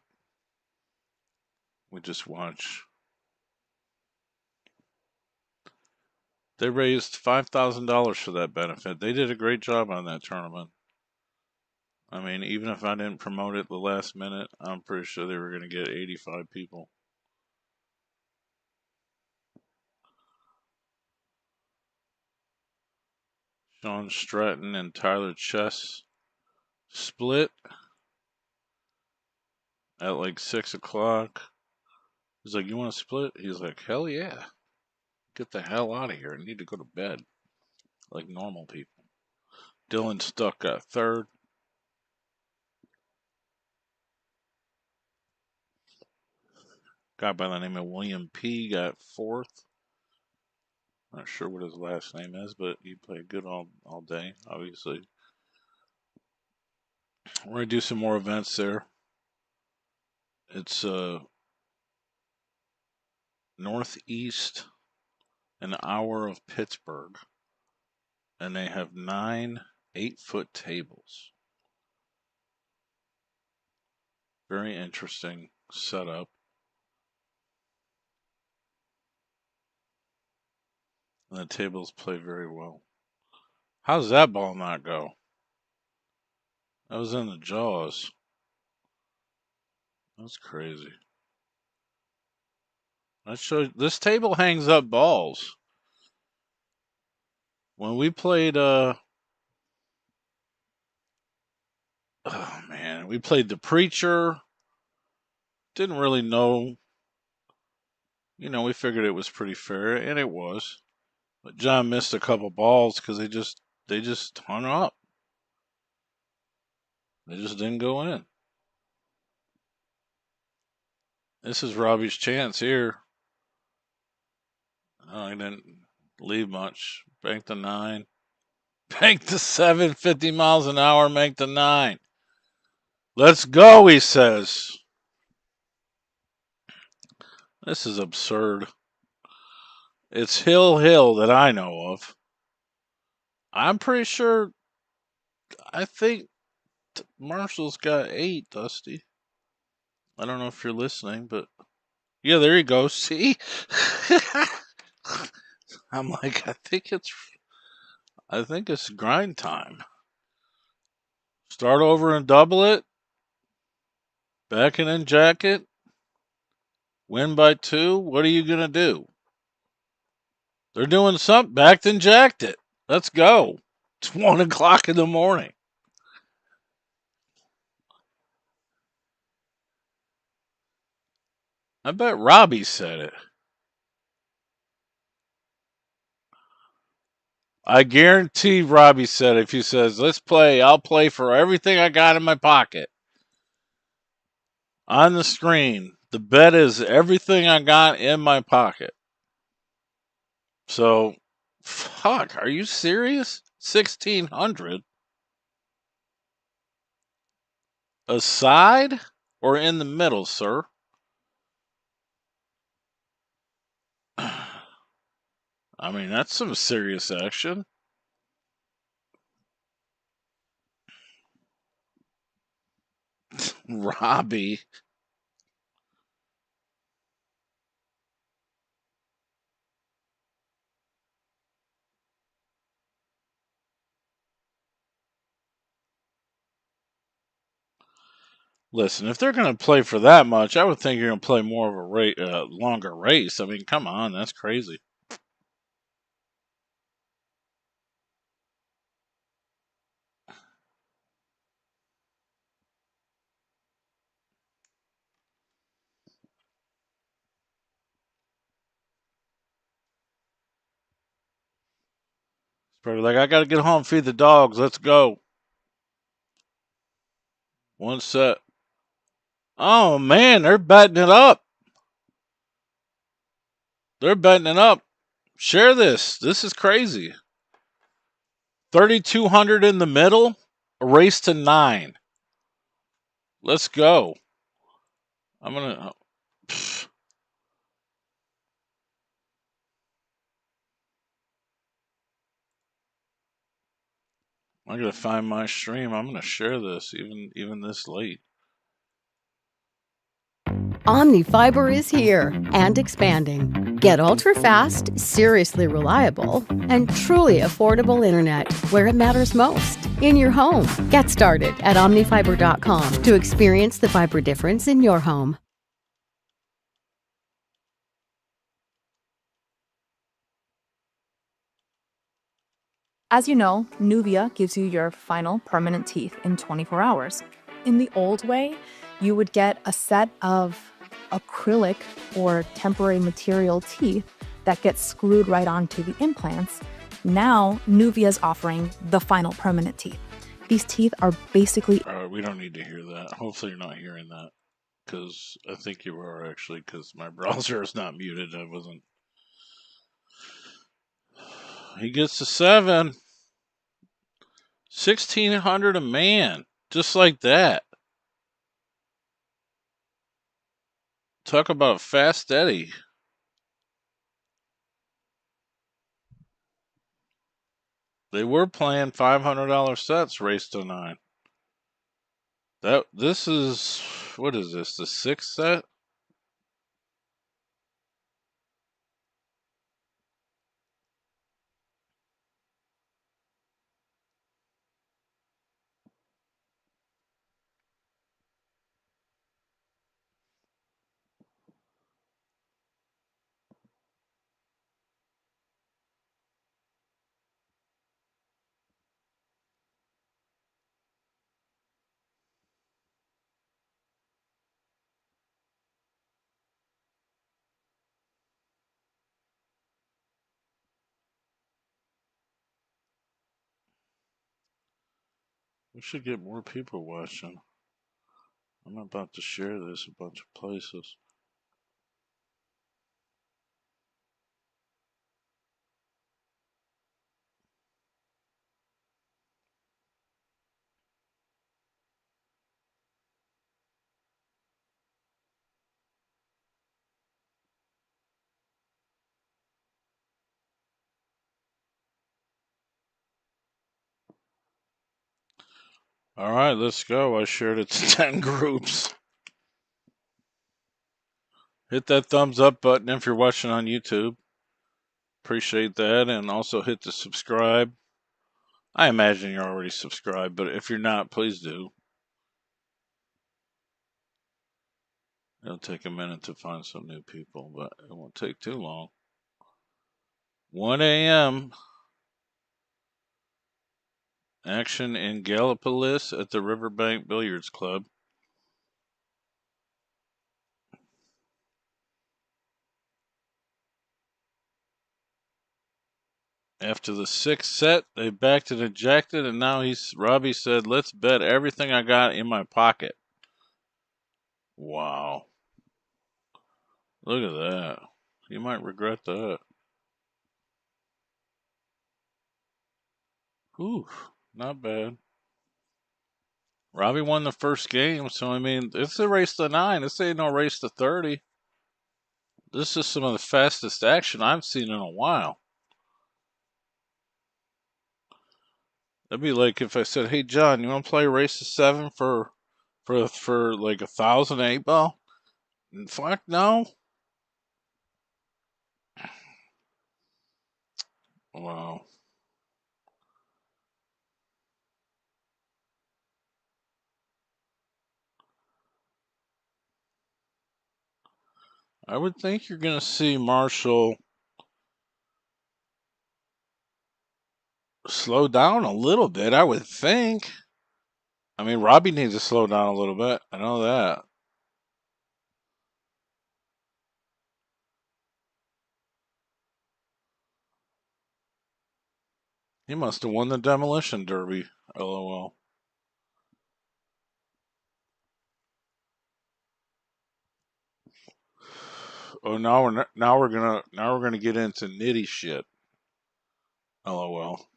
we just watch. They raised $5,000 for that benefit. They did a great job on that tournament. I mean, even if I didn't promote it the last minute, I'm pretty sure they were going to get 85 people. Sean Stratton and Tyler Chess split at like 6 o'clock. He's like, "You want to split?" He's like, "Hell yeah. Get the hell out of here. I need to go to bed like normal people." Dylan Stuck got third. Guy by the name of William P. got fourth. Not sure what his last name is, but he played good all day, obviously. We're going to do some more events there. It's northeast an hour of Pittsburgh, and they have 9 8-foot tables. Very interesting setup. And the tables play very well. How's that ball not go? That was in the jaws. That's crazy. This table hangs up balls. When we played oh man, we played the Preacher. Didn't really know. We figured it was pretty fair, and it was. But John missed a couple balls because they just hung up. They just didn't go in. This is Robbie's chance here. Oh, he didn't leave much. Bank the 9. Bank the 7, 50 miles an hour, make the 9. Let's go, he says. This is absurd. It's Hill that I know of. I'm pretty sure. I think Marshall's got 8, Dusty. I don't know if you're listening, but yeah, there you go. See? I'm like, I think it's grind time. Start over and double it. Back and in jacket. Win by 2. What are you going to do? They're doing something. Backed and jacked it. Let's go. It's 1 o'clock in the morning. I bet Robbie said it. I guarantee Robbie said it. If he says, let's play, I'll play for everything I got in my pocket. On the screen, the bet is everything I got in my pocket. So, fuck, are you serious? 1,600? Aside or in the middle, sir? I mean, that's some serious action. Robbie. Listen, if they're going to play for that much, I would think you're going to play more of a longer race. I mean, come on, that's crazy. It's probably like, I got to get home, feed the dogs. Let's go. One set. Oh, man, they're betting it up. They're betting it up. Share this. This is crazy. 3,200 in the middle. A race to 9. Let's go. I'm going to. I gotta find my stream. I'm gonna share this even this late. Omni-Fiber is here and expanding. Get ultra-fast, seriously reliable, and truly affordable internet where it matters most, in your home. Get started at omnifiber.com to experience the fiber difference in your home. As you know, Nuvia gives you your final permanent teeth in 24 hours. In the old way, you would get a set of acrylic or temporary material teeth that get screwed right onto the implants. Now, Nuvia is offering the final permanent teeth. These teeth are basically... We don't need to hear that. Hopefully you're not hearing that. Because I think you are, actually, because my browser is not muted. I wasn't. He gets to 7. 1,600 a man. Just like that. Talk about fast Eddie. They were playing $500 sets, race to 9. This is, what is this, the 6th set? We should get more people watching. I'm about to share this a bunch of places. All right, let's go. I shared it to 10 groups. Hit that thumbs up button if you're watching on YouTube. Appreciate that. And also hit the subscribe. I imagine you're already subscribed, but if you're not, please do. It'll take a minute to find some new people, but it won't take too long. 1 a.m. Action in Gallipolis at the Riverbank Billiards Club. After the 6th set, they backed and ejected, and now Robbie said, let's bet everything I got in my pocket. Wow. Look at that. You might regret that. Whew, not bad. Robbie won the first game, so I mean, it's a race to 9. This ain't no race to 30. This is some of the fastest action I've seen in a while. That'd be like if I said, "Hey John, you want to play race to 7 for like 1,000 8-ball?" Fuck no. Wow. I would think you're going to see Marshall slow down a little bit, I would think. I mean, Robbie needs to slow down a little bit. I know that. He must have won the demolition derby. LOL. Oh, now we're gonna get into nitty shit. LOL.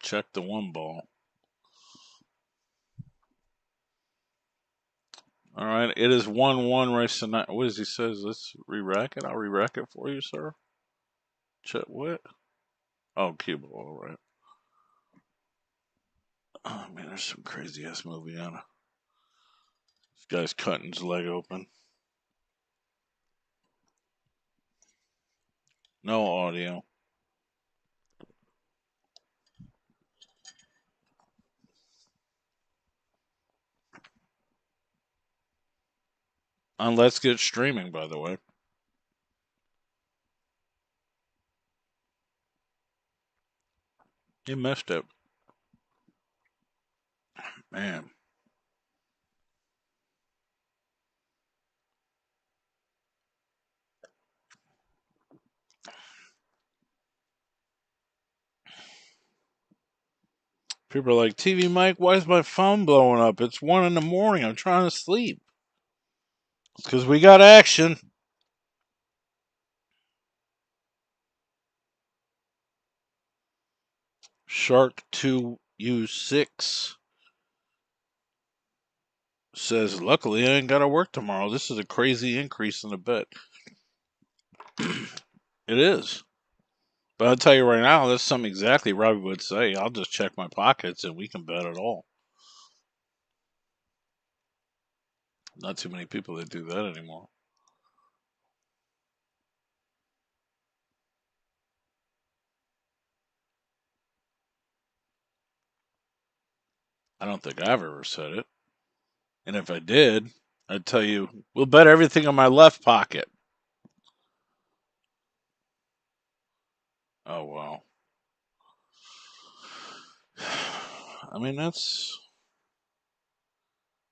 Check the one ball. All right, it is 1-1 race tonight. What does he says? Let's re-rack it. I'll re-rack it for you, sir. Check what? Oh, cue ball. All right. Oh man, there's some crazy ass movie on it. This guy's cutting his leg open. No audio. On Let's Get Streaming, by the way. You missed it. Man. People are like, TV Mike, why is my phone blowing up? It's 1 in the morning. I'm trying to sleep. It's because we got action. Shark 2U6 says, luckily I ain't got to work tomorrow. This is a crazy increase in the bet. It is. But I'll tell you right now, that's something exactly Robbie would say. I'll just check my pockets and we can bet it all. Not too many people that do that anymore. I don't think I've ever said it. And if I did, I'd tell you, we'll bet everything on my left pocket. Oh, wow. I mean, that's,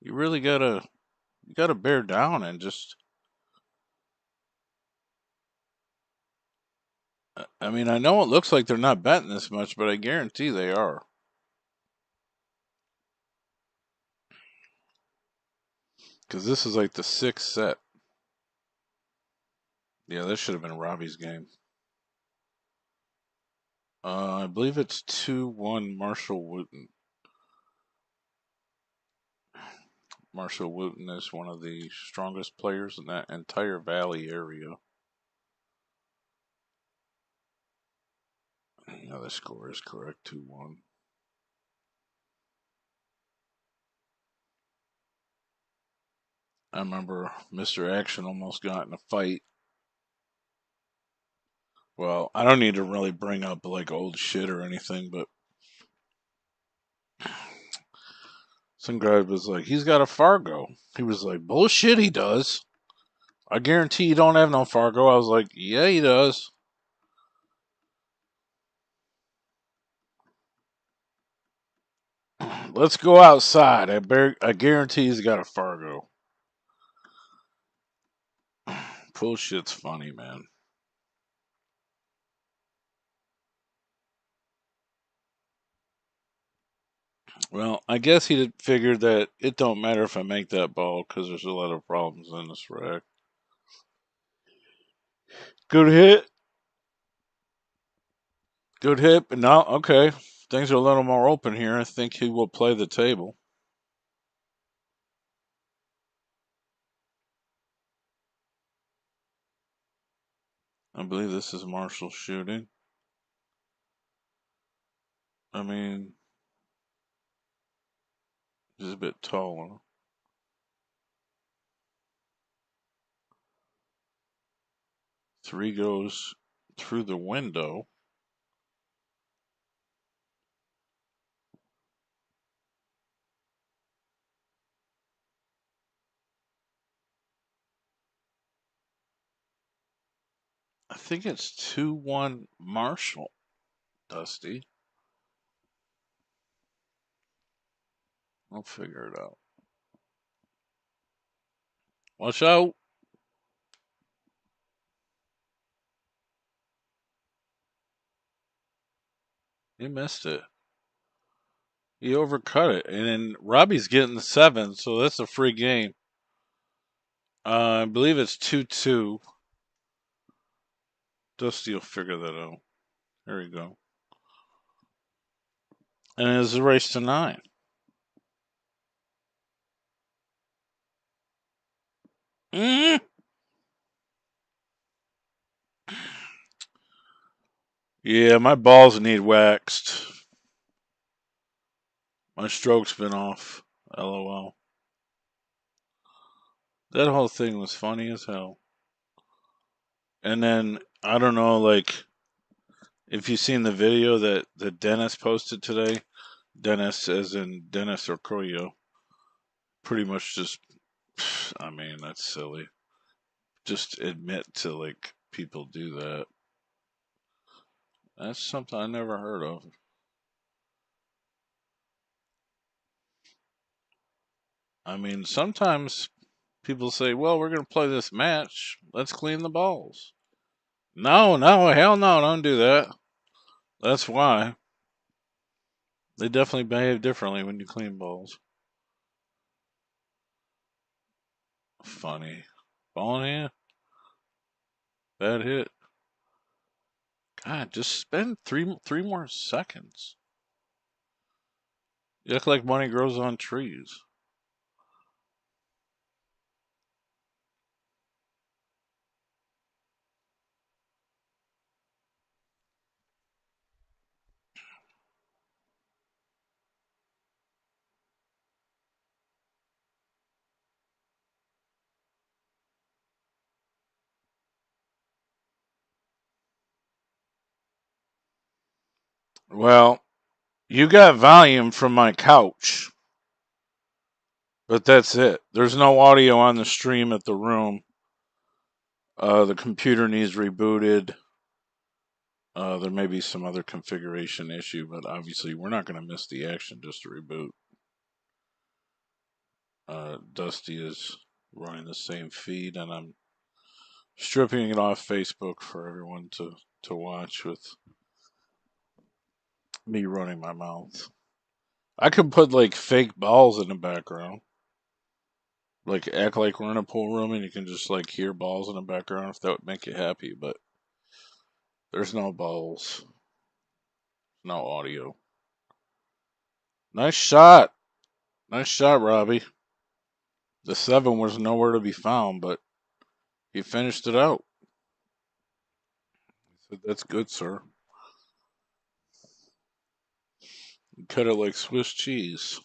you really you gotta bear down and just, I mean, I know it looks like they're not betting this much, but I guarantee they are. Because this is like the 6th set. Yeah, this should have been Robbie's game. I believe it's 2-1 Marshall Wooten. Marshall Wooten is one of the strongest players in that entire valley area. Yeah, the score is correct, 2-1. I remember Mr. Action almost got in a fight. Well, I don't need to really bring up like old shit or anything, but some guy was like, he's got a Fargo. He was like, bullshit, he does. I guarantee you don't have no Fargo. I was like, yeah, he does. Let's go outside. I guarantee he's got a Fargo. Bullshit's funny, man. Well, I guess he figured that it don't matter if I make that ball because there's a lot of problems in this rack. Good hit. Good hit. But now, okay. Things are a little more open here. I think he will play the table. I believe this is Marshall shooting. I mean, he's a bit taller. 3 goes through the window. I think it's 2-1 Marshall, Dusty. I'll figure it out. Watch out. He missed it. He overcut it. And then Robbie's getting the 7, so that's a free game. I believe it's 2-2. Dusty will figure that out. There we go. And it's a race to 9. Mm. Yeah, my balls need waxed. My stroke's been off. LOL. That whole thing was funny as hell. And then, I don't know, like, if you've seen the video that Dennis posted today, Dennis as in Dennis Okoye, pretty much just, I mean, that's silly. Just admit to, like, people do that. That's something I never heard of. I mean, sometimes people say, well, we're going to play this match. Let's clean the balls. No, hell no, don't do that. That's why. They definitely behave differently when you clean balls. Funny. Ball in hand. Bad hit. God, just spend three more seconds. You act like money grows on trees. Well, you got volume from my couch, but that's it. There's no audio on the stream at the room. The computer needs rebooted. There may be some other configuration issue, but obviously we're not going to miss the action just to reboot. Dusty is running the same feed, and I'm stripping it off Facebook for everyone to watch with me running my mouth. I could put like fake balls in the background. Like act like we're in a pool room and you can just like hear balls in the background if that would make you happy, but there's no balls. No audio. Nice shot. Nice shot, Robbie. The 7 was nowhere to be found, but he finished it out. He said, that's good, sir. You cut it like Swiss cheese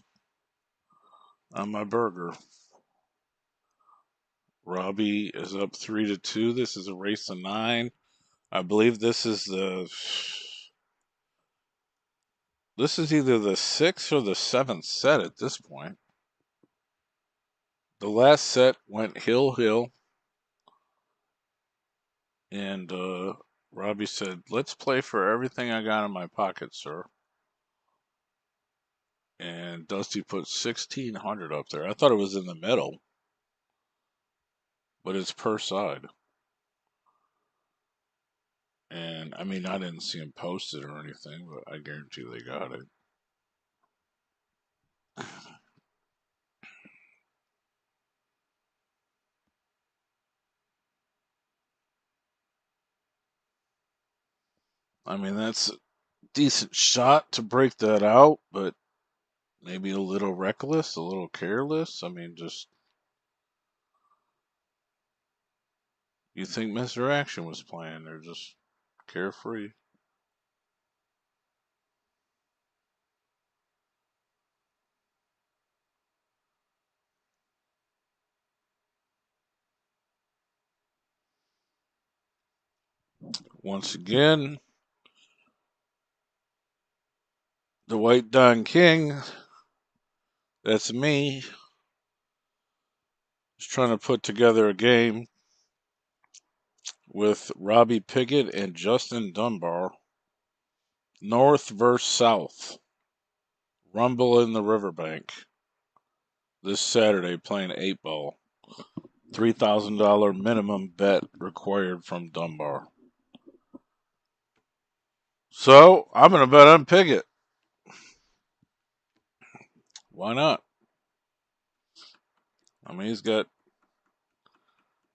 on my burger. Robbie is up 3-2. This is a race to 9. I believe this is either the 6th or the 7th set at this point. The last set went hill, and Robbie said, let's play for everything I got in my pocket, sir. And Dusty put 1,600 up there. I thought it was in the middle, but it's per side. And I mean, I didn't see him post it or anything, but I guarantee they got it. I mean, that's a decent shot to break that out, but maybe a little reckless, a little careless. I mean, just. You think Mr. Action was playing, they're just carefree. Once again, the White Don King, that's me, is trying to put together a game with Robbie Piguet and Justin Dunbar. North versus South. Rumble in the Riverbank. This Saturday playing 8-ball. $3,000 minimum bet required from Dunbar. So, I'm going to bet on Piguet. Why not? I mean, he's got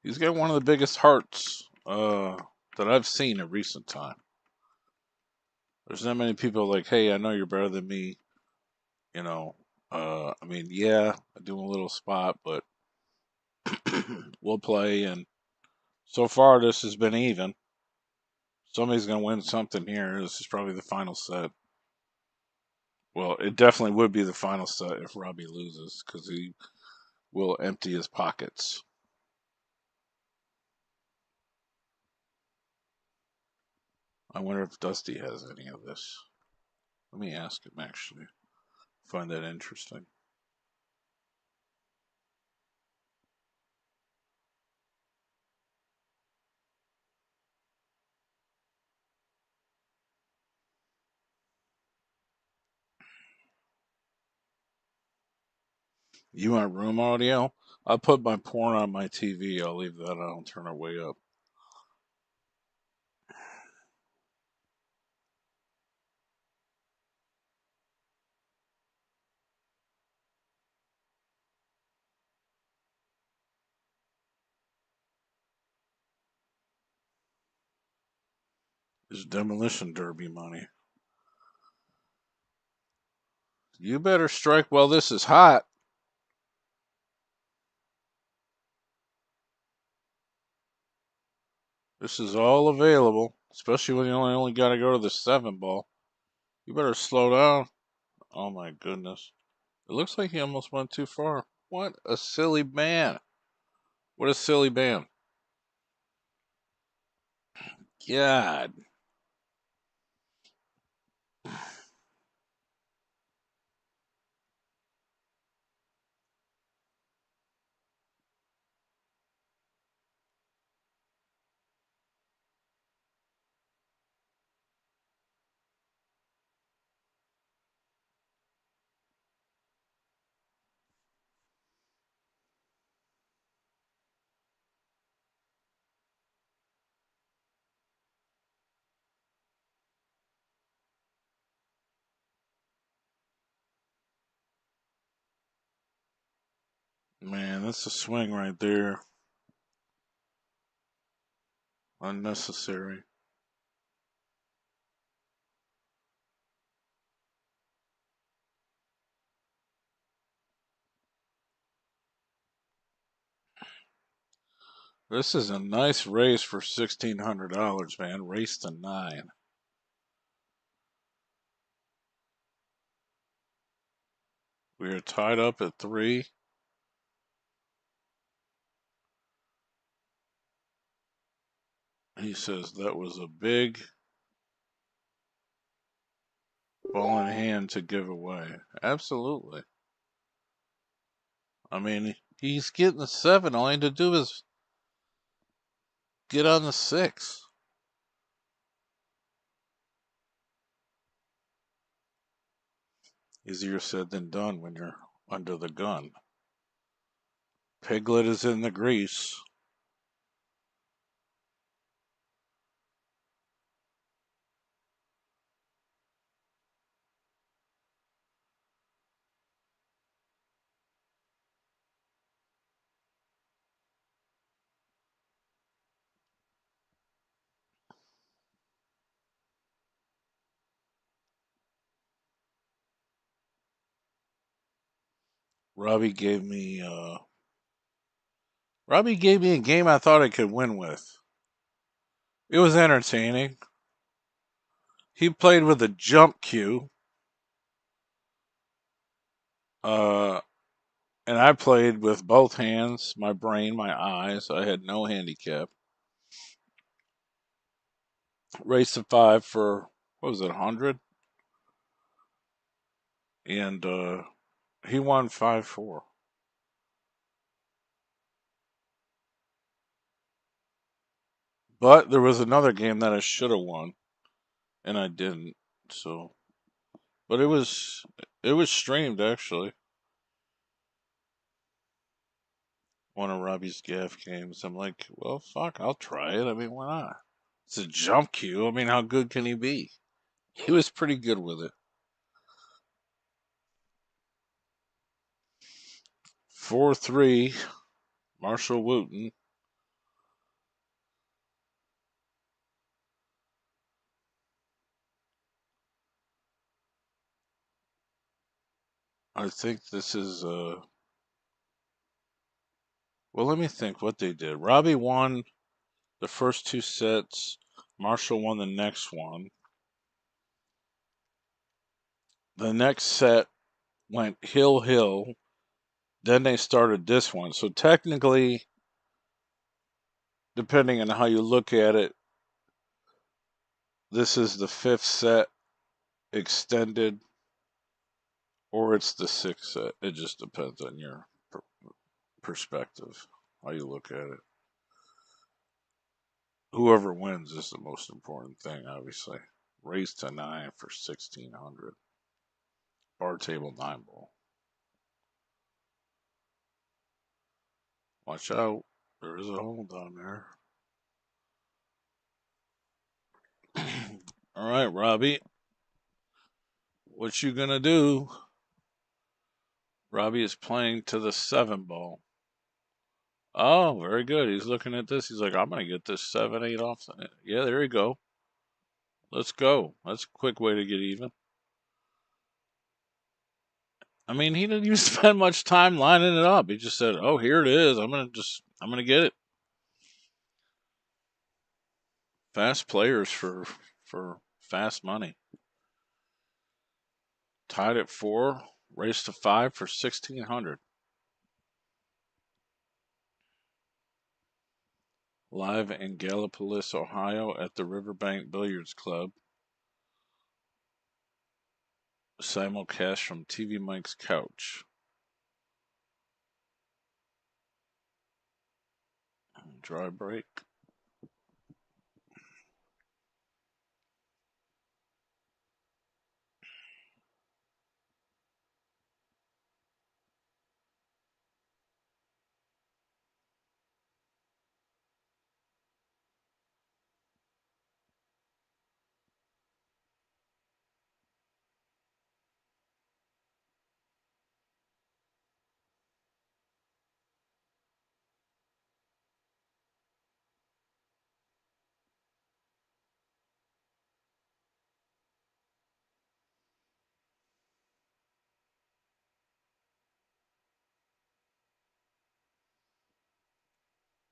one of the biggest hearts that I've seen in recent time. There's not many people like, hey, I know you're better than me. You know, I mean, yeah, I do a little spot, but we'll play. And so far, this has been even. Somebody's going to win something here. This is probably the final set. Well, it definitely would be the final set if Robbie loses, because he will empty his pockets. I wonder if Dusty has any of this. Let me ask him, actually. Find that interesting. You want room audio? I'll put my porn on my TV. I'll leave that on. Turn it way up. It's demolition derby money. You better strike while this is hot. This is all available, especially when you only got to go to the 7-ball. You better slow down. Oh my goodness. It looks like he almost went too far. What a silly man. What a silly man. God. Man, that's a swing right there. Unnecessary. This is a nice race for $1,600, man. Race to 9. We are tied up at 3. He says that was a big ball in hand to give away. Absolutely. I mean, he's getting the 7. All he had to do is get on the 6. Easier said than done when you're under the gun. Piglet is in the grease. Robbie gave me a game I thought I could win with. It was entertaining. He played with a jump cue. And I played with both hands, my brain, my eyes. I had no handicap. Raced to 5 for, what was it, 100? And he won 5-4. But there was another game that I should have won, and I didn't. So, but it was streamed actually. One of Robbie's gaff games. I'm like, well, fuck, I'll try it. I mean, why not? It's a jump cue. I mean, how good can he be? He was pretty good with it. 4-3, Marshall Wooten. I think this is well, let me think what they did. Robbie won the first two sets. Marshall won the next one. The next set went hill hill. Then they started this one. So technically, depending on how you look at it, this is the fifth set extended, or it's the sixth set. It just depends on your perspective, how you look at it. Whoever wins is the most important thing, obviously. Raise to 9 for 1600. Bar table 9 ball. Watch out. There is a hole down there. All right, Robbie. What you gonna do? Robbie is playing to the 7 ball. Oh, very good. He's looking at this. He's like, I'm gonna get this 7-8 off. Yeah, there you go. Let's go. That's a quick way to get even. I mean, he didn't even spend much time lining it up. He just said, "Oh, here it is. I'm gonna get it." Fast players for fast money. Tied at 4, race to 5 for 1600. Live in Gallipolis, Ohio, at the Riverbank Billiards Club. Simulcast from TV Mike's couch. Dry break.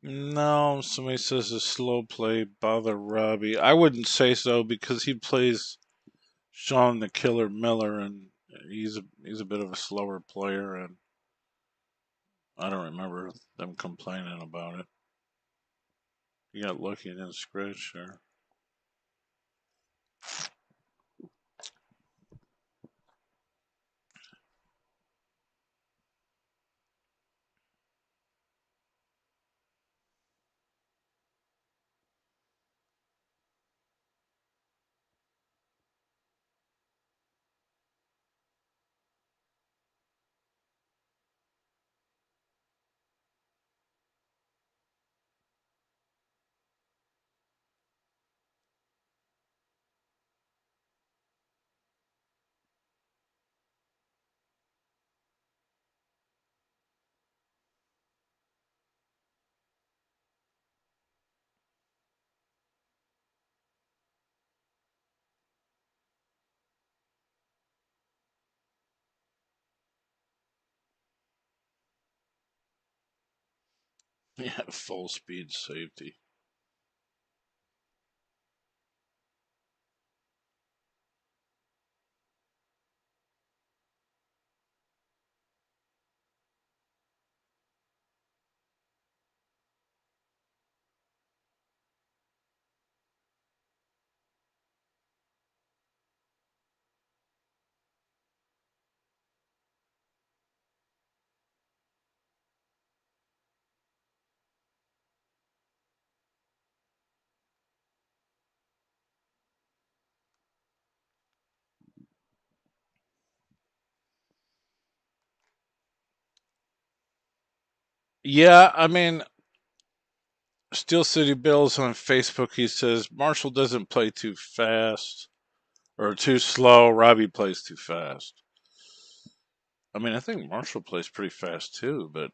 No, somebody says a slow play bother Robbie. I wouldn't say so because he plays Sean the Killer Miller, and he's a bit of a slower player, and I don't remember them complaining about it. You got lucky and didn't scratch there. Yeah, full speed safety. Yeah, I mean, Steel City Bills on Facebook, he says Marshall doesn't play too fast or too slow. Robbie plays too fast. I mean, I think Marshall plays pretty fast too, but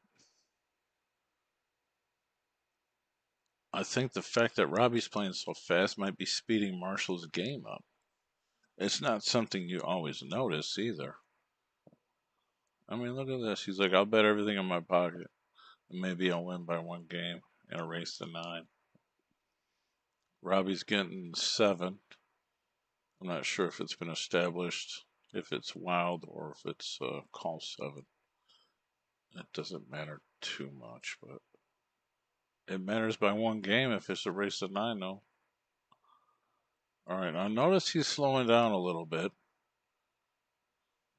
I think the fact that Robbie's playing so fast might be speeding Marshall's game up. It's not something you always notice either. I mean, look at this. He's like, I'll bet everything in my pocket, and maybe I'll win by one game in a race to 9. Robbie's getting 7. I'm not sure if it's been established, if it's wild or if it's call 7. It doesn't matter too much, but it matters by one game if it's a race to 9, though. All right, now notice he's slowing down a little bit.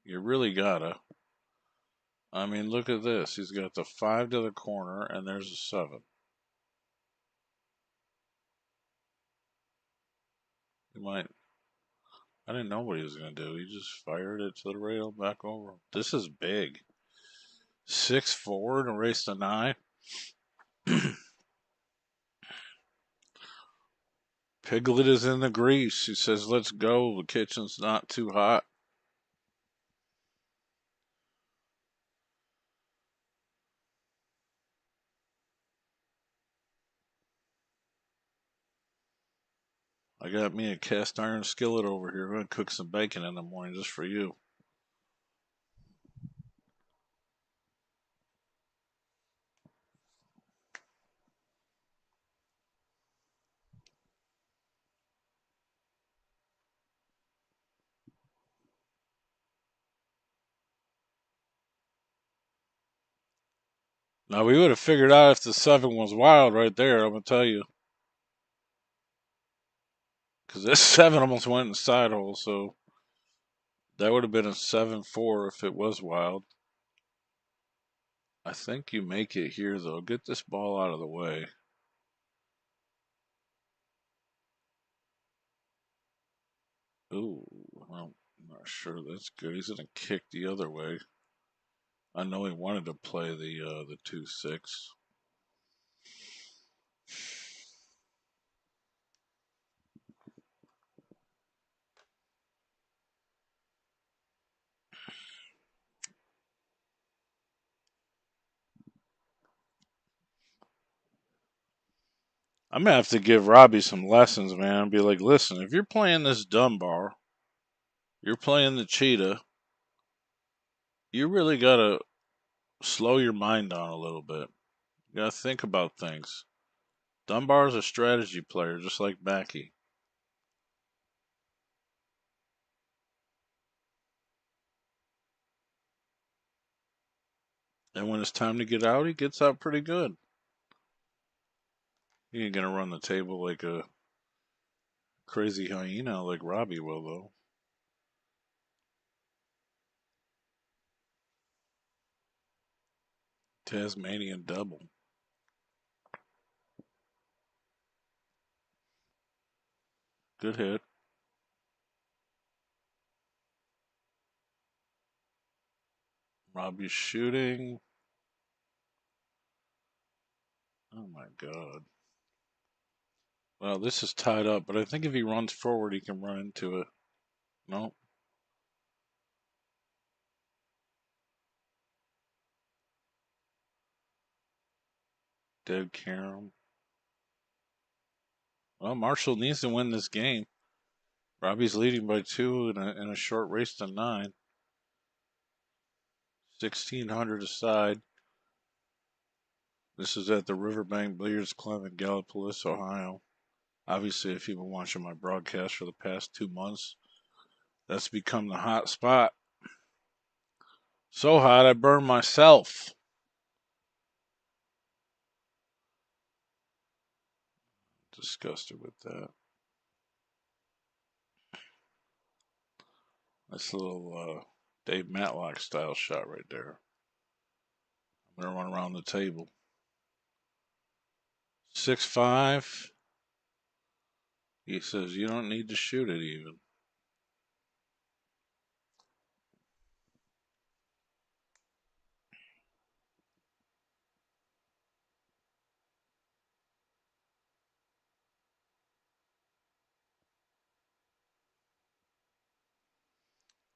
You really gotta. I mean, look at this. He's got the 5 to the corner, and there's a 7. He might. I didn't know what he was going to do. He just fired it to the rail back over. This is big. 6 forward and race to 9. Piglet is in the grease. He says, let's go. The kitchen's not too hot. I got me a cast iron skillet over here. I'm going to cook some bacon in the morning just for you. Now, we would have figured out if the 7 was wild right there, I'm going to tell you. Because this 7 almost went in the side hole, so that would have been a 7-4 if it was wild. I think you make it here, though. Get this ball out of the way. Ooh, well, I'm not sure that's good. He's going to kick the other way. I know he wanted to play the 2-6. I'm gonna have to give Robbie some lessons, man. Be like, listen, if you're playing this Dunbar, you're playing the cheetah, you really gotta slow your mind down a little bit. You gotta think about things. Dunbar's a strategy player, just like Mackey. And when it's time to get out, he gets out pretty good. He ain't gonna run the table like a crazy hyena like Robbie will, though. Tasmanian double. Good hit. Robbie's shooting. Oh my god. Well, this is tied up, but I think if he runs forward, he can run into it. No. Dead carom. Well, Marshall needs to win this game. Robbie's leading by 2 in a short race to 9. 1,600 aside. This is at the Riverbank Billiards Club in Gallipolis, Ohio. Obviously, if you've been watching my broadcast for the past 2 months, that's become the hot spot. So hot, I burned myself. Disgusted with that. That's a little Dave Matlock style shot right there. I'm going to run around the table. 6-5. He says you don't need to shoot it even.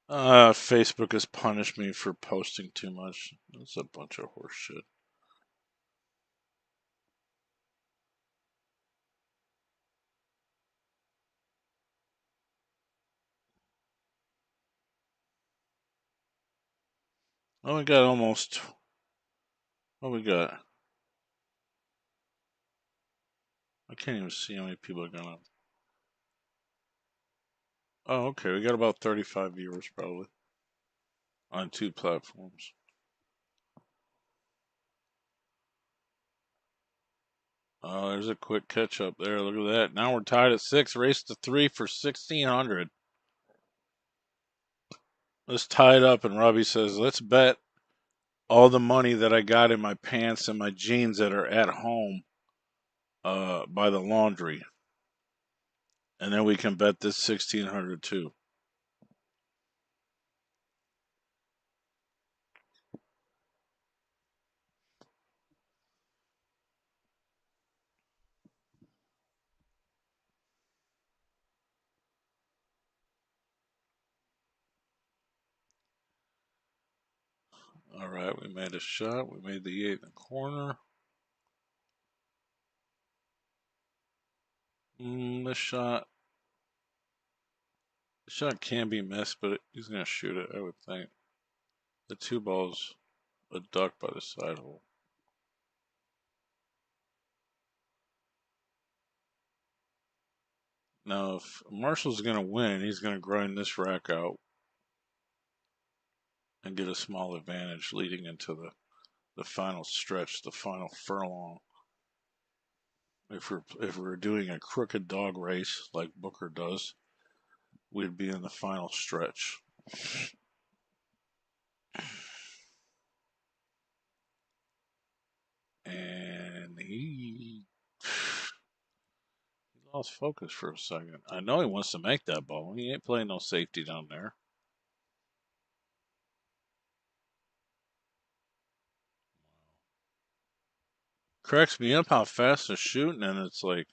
Facebook has punished me for posting too much. It's a bunch of horse shit. Oh, we got almost. What we got? I can't even see how many people are gonna. Oh, okay. We got about 35 viewers probably on 2 platforms. Oh, there's a quick catch up there. Look at that. Now we're tied at 6. Race to 3 for 1,600. Let's tie it up, and Robbie says, let's bet all the money that I got in my pants and my jeans that are at home by the laundry. And then we can bet this 1,600 too. All right, we made a shot. We made the 8 in the corner. This shot can be missed, but he's going to shoot it, I would think. The 2 balls a duck by the side hole. Now, if Marshall's going to win, he's going to grind this rack out and get a small advantage leading into the final stretch, the final furlong. If we're doing a crooked dog race like Booker does, we'd be in the final stretch. And he lost focus for a second. I know he wants to make that ball. He ain't playing no safety down there. Cracks me up how fast they're shooting, and it's like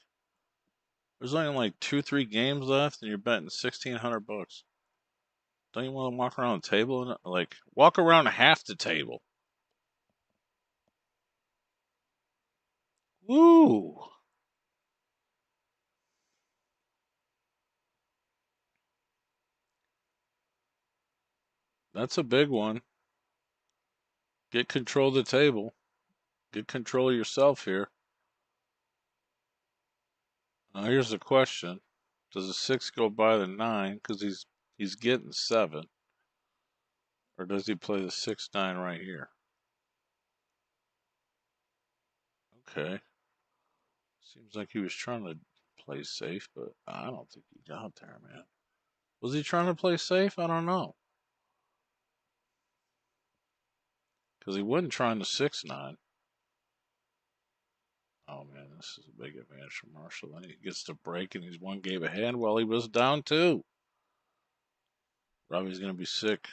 there's only like 2-3 games left, and you're betting $1,600. Don't you want to walk around the table and like walk around half the table? Woo! That's a big one. Get control of the table. Get control of yourself here. Now here's the question: does the 6 go by the 9 because he's getting 7, or does he play the 6-9 right here? Okay. Seems like he was trying to play safe, but I don't think he got there, man. Was he trying to play safe? I don't know. Because he wasn't trying to 6-9. Oh, man, this is a big advantage for Marshall. Then he gets to break, and he's 1 game ahead while he was down 2. Robbie's going to be sick.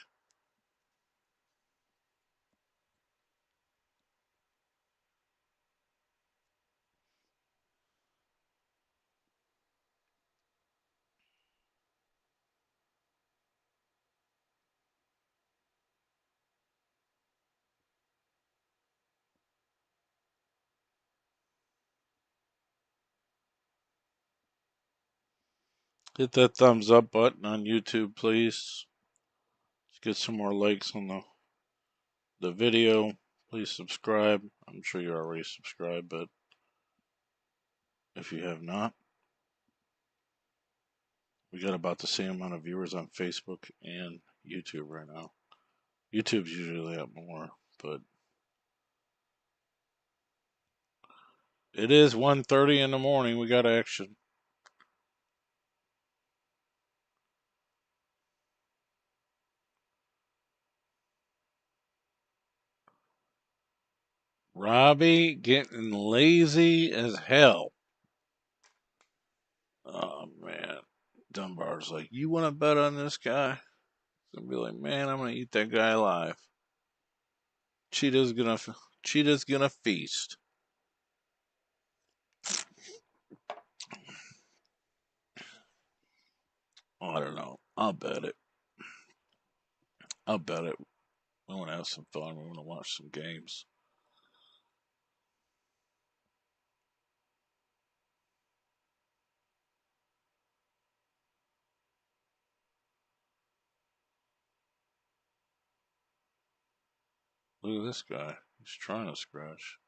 Hit that thumbs up button on YouTube, please. Let's get some more likes on the video. Please subscribe. I'm sure you're already subscribed, but if you have not, we got about the same amount of viewers on Facebook and YouTube right now. YouTube's usually up more, but it is 1:30 in the morning. We got action. Robbie getting lazy as hell. Oh, man. Dunbar's like, you want to bet on this guy? He's going to be like, man, I'm going to eat that guy alive. Cheetah's gonna feast. Oh, I don't know. I'll bet it. I'll bet it. We want to have some fun. We want to watch some games. Look at this guy. He's trying to scratch.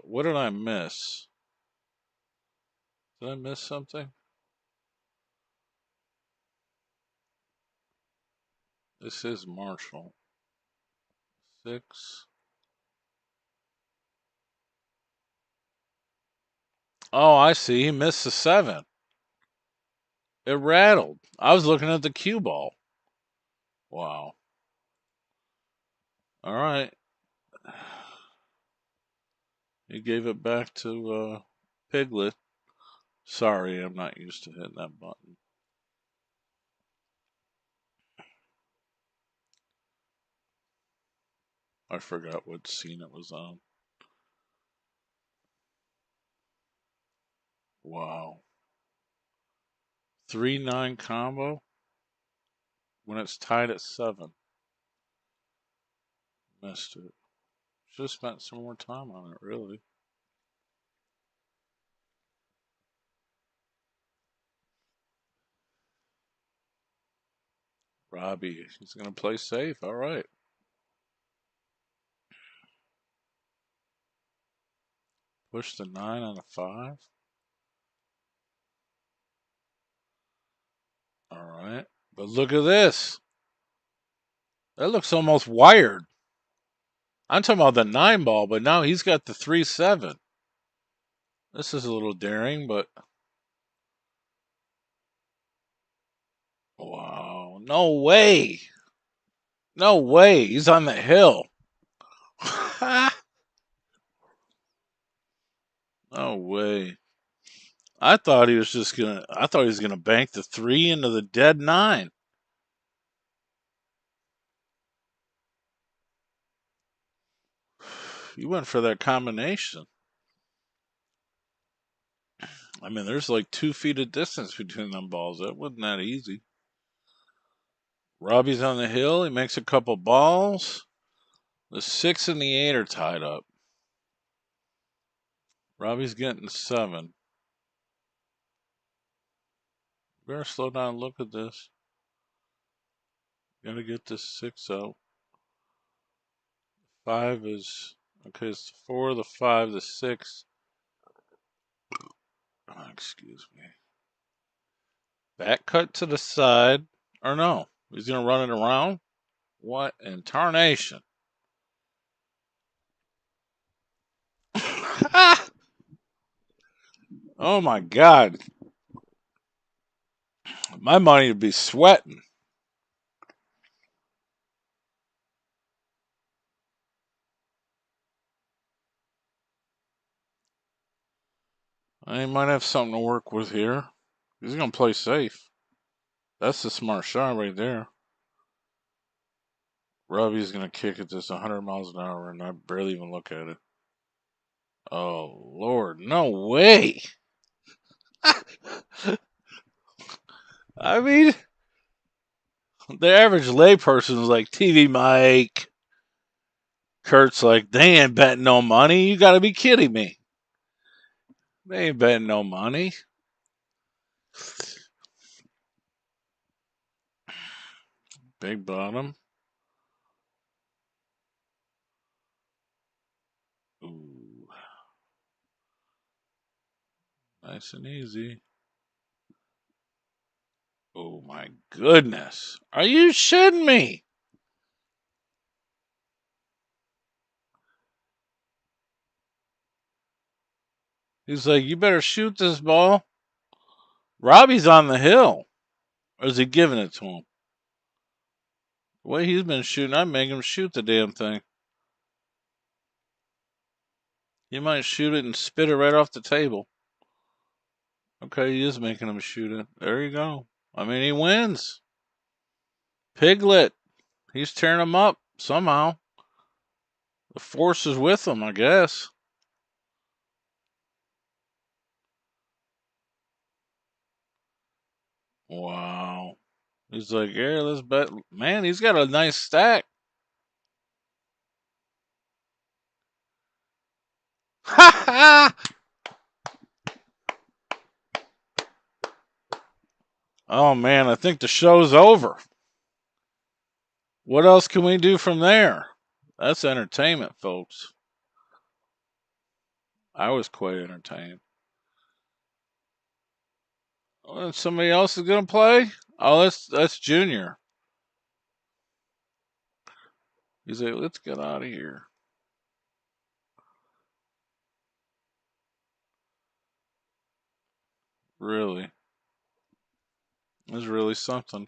What did I miss? Did I miss something? This is Marshall. 6. Oh, I see. He missed the 7. It rattled. I was looking at the cue ball. Wow. All right. He gave it back to Piglet. Sorry, I'm not used to hitting that button. I forgot what scene it was on. Wow. 3-9 combo when it's tied at 7. Missed it. Should have spent some more time on it, really. Robbie, he's going to play safe. All right. Push the 9 on a 5. All right. But look at this. That looks almost wired. I'm talking about the 9 ball, but now he's got the 3-7. This is a little daring, but wow. No way. No way. He's on the hill. No way. I thought he was gonna bank the 3 into the dead 9. He went for that combination. I mean, there's like 2 feet of distance between them balls. That wasn't that easy. Robbie's on the hill. He makes a couple balls. The 6 and the 8 are tied up. Robbie's getting 7. Better slow down and look at this. Gotta get this 6 out. 5 is okay. It's the 4, the 5, the 6. Oh, excuse me. Back cut to the side. Or no. He's gonna run it around. What in tarnation? Oh my God. My money would be sweating. I might have something to work with here. He's going to play safe. That's the smart shot right there. Robbie's going to kick at this 100 miles an hour and I barely even look at it. Oh, Lord. No way. I mean, the average layperson is like, TV Mike. Kurt's like, they ain't betting no money. You got to be kidding me. They ain't betting no money. Big bottom. Ooh. Nice and easy. Oh my goodness. Are you shitting me? He's like, you better shoot this ball. Robbie's on the hill. Or is he giving it to him? The way he's been shooting, I'd make him shoot the damn thing. He might shoot it and spit it right off the table. Okay, he is making him shoot it. There you go. I mean, he wins. Piglet. He's tearing him up somehow. The force is with him, I guess. Wow. He's like, here, let's bet. Man, he's got a nice stack. Ha ha! Oh man, I think the show's over. What else can we do from there? That's entertainment, folks. I was quite entertained. Oh, somebody else is gonna play? Oh, that's Junior. He's like, let's get out of here. Really? That's really something.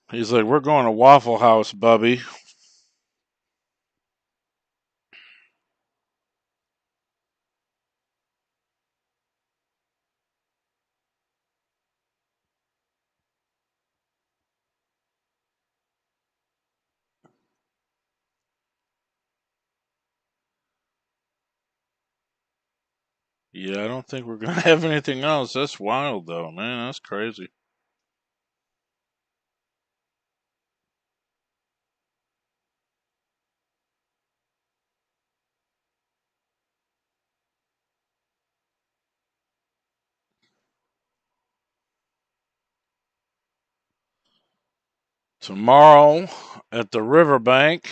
He's like, we're going to Waffle House, Bubby. Yeah, I don't think we're gonna have anything else. That's wild, though, man. That's crazy. Tomorrow at the Riverbank,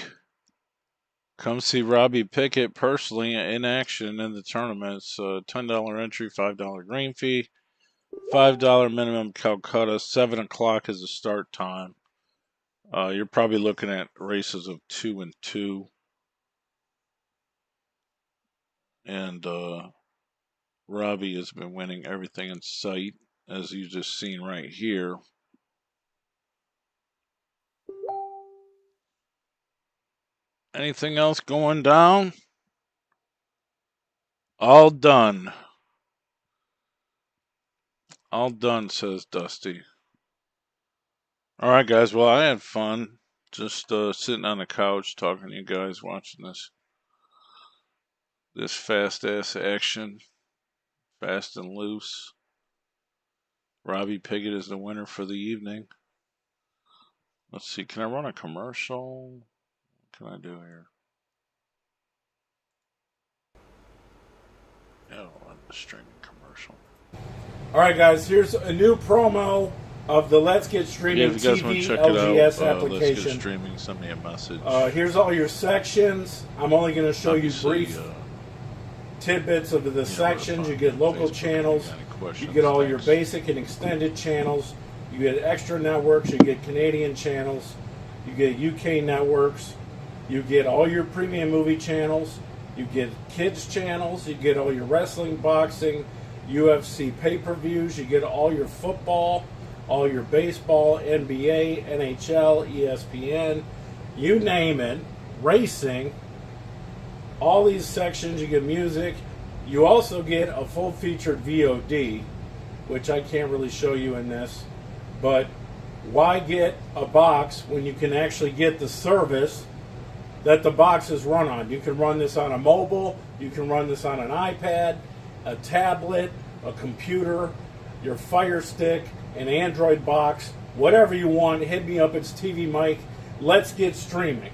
come see Robbie Piguet personally in action in the tournament. It's a $10 entry, $5 green fee, $5 minimum Calcutta. 7 o'clock is the start time. You're probably looking at races of 2 and 2, and Robbie has been winning everything in sight, as you just seen right here. Anything else going down? All done. All done, says Dusty. Alright, guys. Well, I had fun just sitting on the couch talking to you guys, watching this fast-ass action. Fast and loose. Robbie Piguet is the winner for the evening. Let's see. Can I run a commercial? What can I do here? Yeah, I'll run the streaming commercial. Alright guys, here's a new promo of the Let's Get Streaming if you guys want TV to check LGS it out, application. Let's Get Streaming, send me a message. Here's all your sections. I'm only going to show you Obviously, brief tidbits of the sections. You get local Facebook, channels. any You questions, get all your thanks. basic and extended channels. You get extra networks. You get Canadian channels. You get UK networks. You get all your premium movie channels. You get kids channels. You get all your wrestling, boxing, UFC pay-per-views. You get all your football, all your baseball, NBA, NHL, ESPN, you name it, racing. All these sections, you get music. You also get a full-featured VOD, which I can't really show you in this. But why get a box when you can actually get the service that the box is run on? You can run this on a mobile. You can run this on an iPad, a tablet, a computer, your Fire Stick, an Android box, whatever you want. Hit me up. It's TV Mike. Let's Get Streaming.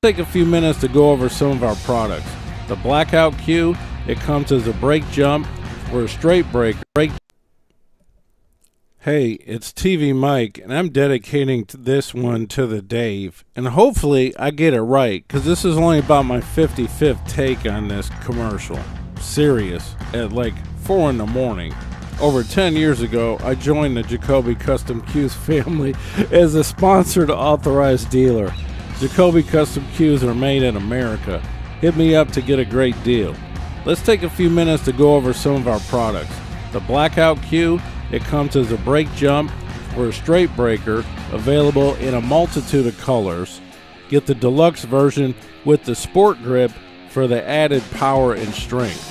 Take a few minutes to go over some of our products. The Blackout Q, it comes as a brake jump or a straight brake. Hey, it's TV Mike, and I'm dedicating this one to the Dave. And hopefully I get it right, because this is only about my 55th take on this commercial. Serious, at like 4 in the morning. Over 10 years ago, I joined the Jacoby Custom Q's family as a sponsored authorized dealer. Jacoby Custom Q's are made in America. Hit me up to get a great deal. let's take a few minutes to go over some of our products. The Blackout Q, it comes as a brake jump or a straight breaker, available in a multitude of colors. Get the deluxe version with the sport grip for the added power and strength.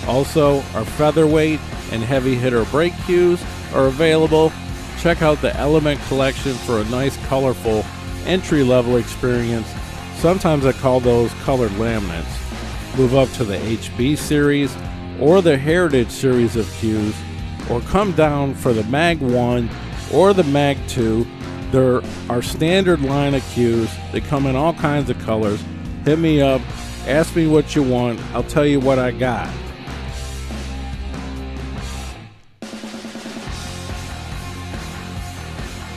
Also, our featherweight and heavy hitter brake cues are available. Check out the Element collection for a nice colorful entry-level experience. Sometimes I call those colored laminates. Move up to the HB series or the Heritage series of cues, or come down for the Mag 1 or the Mag 2. They're our standard line of cues. They come in all kinds of colors. Hit me up, ask me what you want, I'll tell you what I got.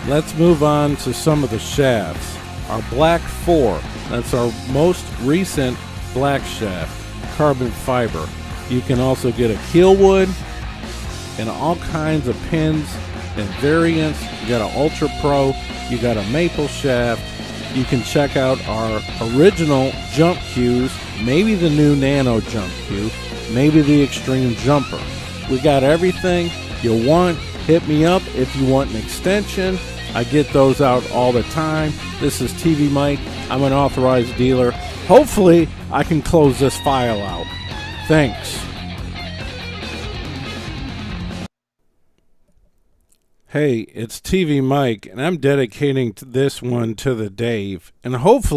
Let's move on to some of the shafts. Our Black 4, that's our most recent black shaft, carbon fiber. You can also get a keel wood and all kinds of pins and variants. You got an Ultra Pro, you got a maple shaft. You can check out our original jump cues, maybe the new Nano jump cue, maybe the Extreme Jumper. We got everything you want. Hit me up if you want an extension. I get those out all the time. This is TV Mike. I'm an authorized dealer. Hopefully, I can close this file out. Thanks. Hey, it's TV Mike, and I'm dedicating this one to the Dave, and hopefully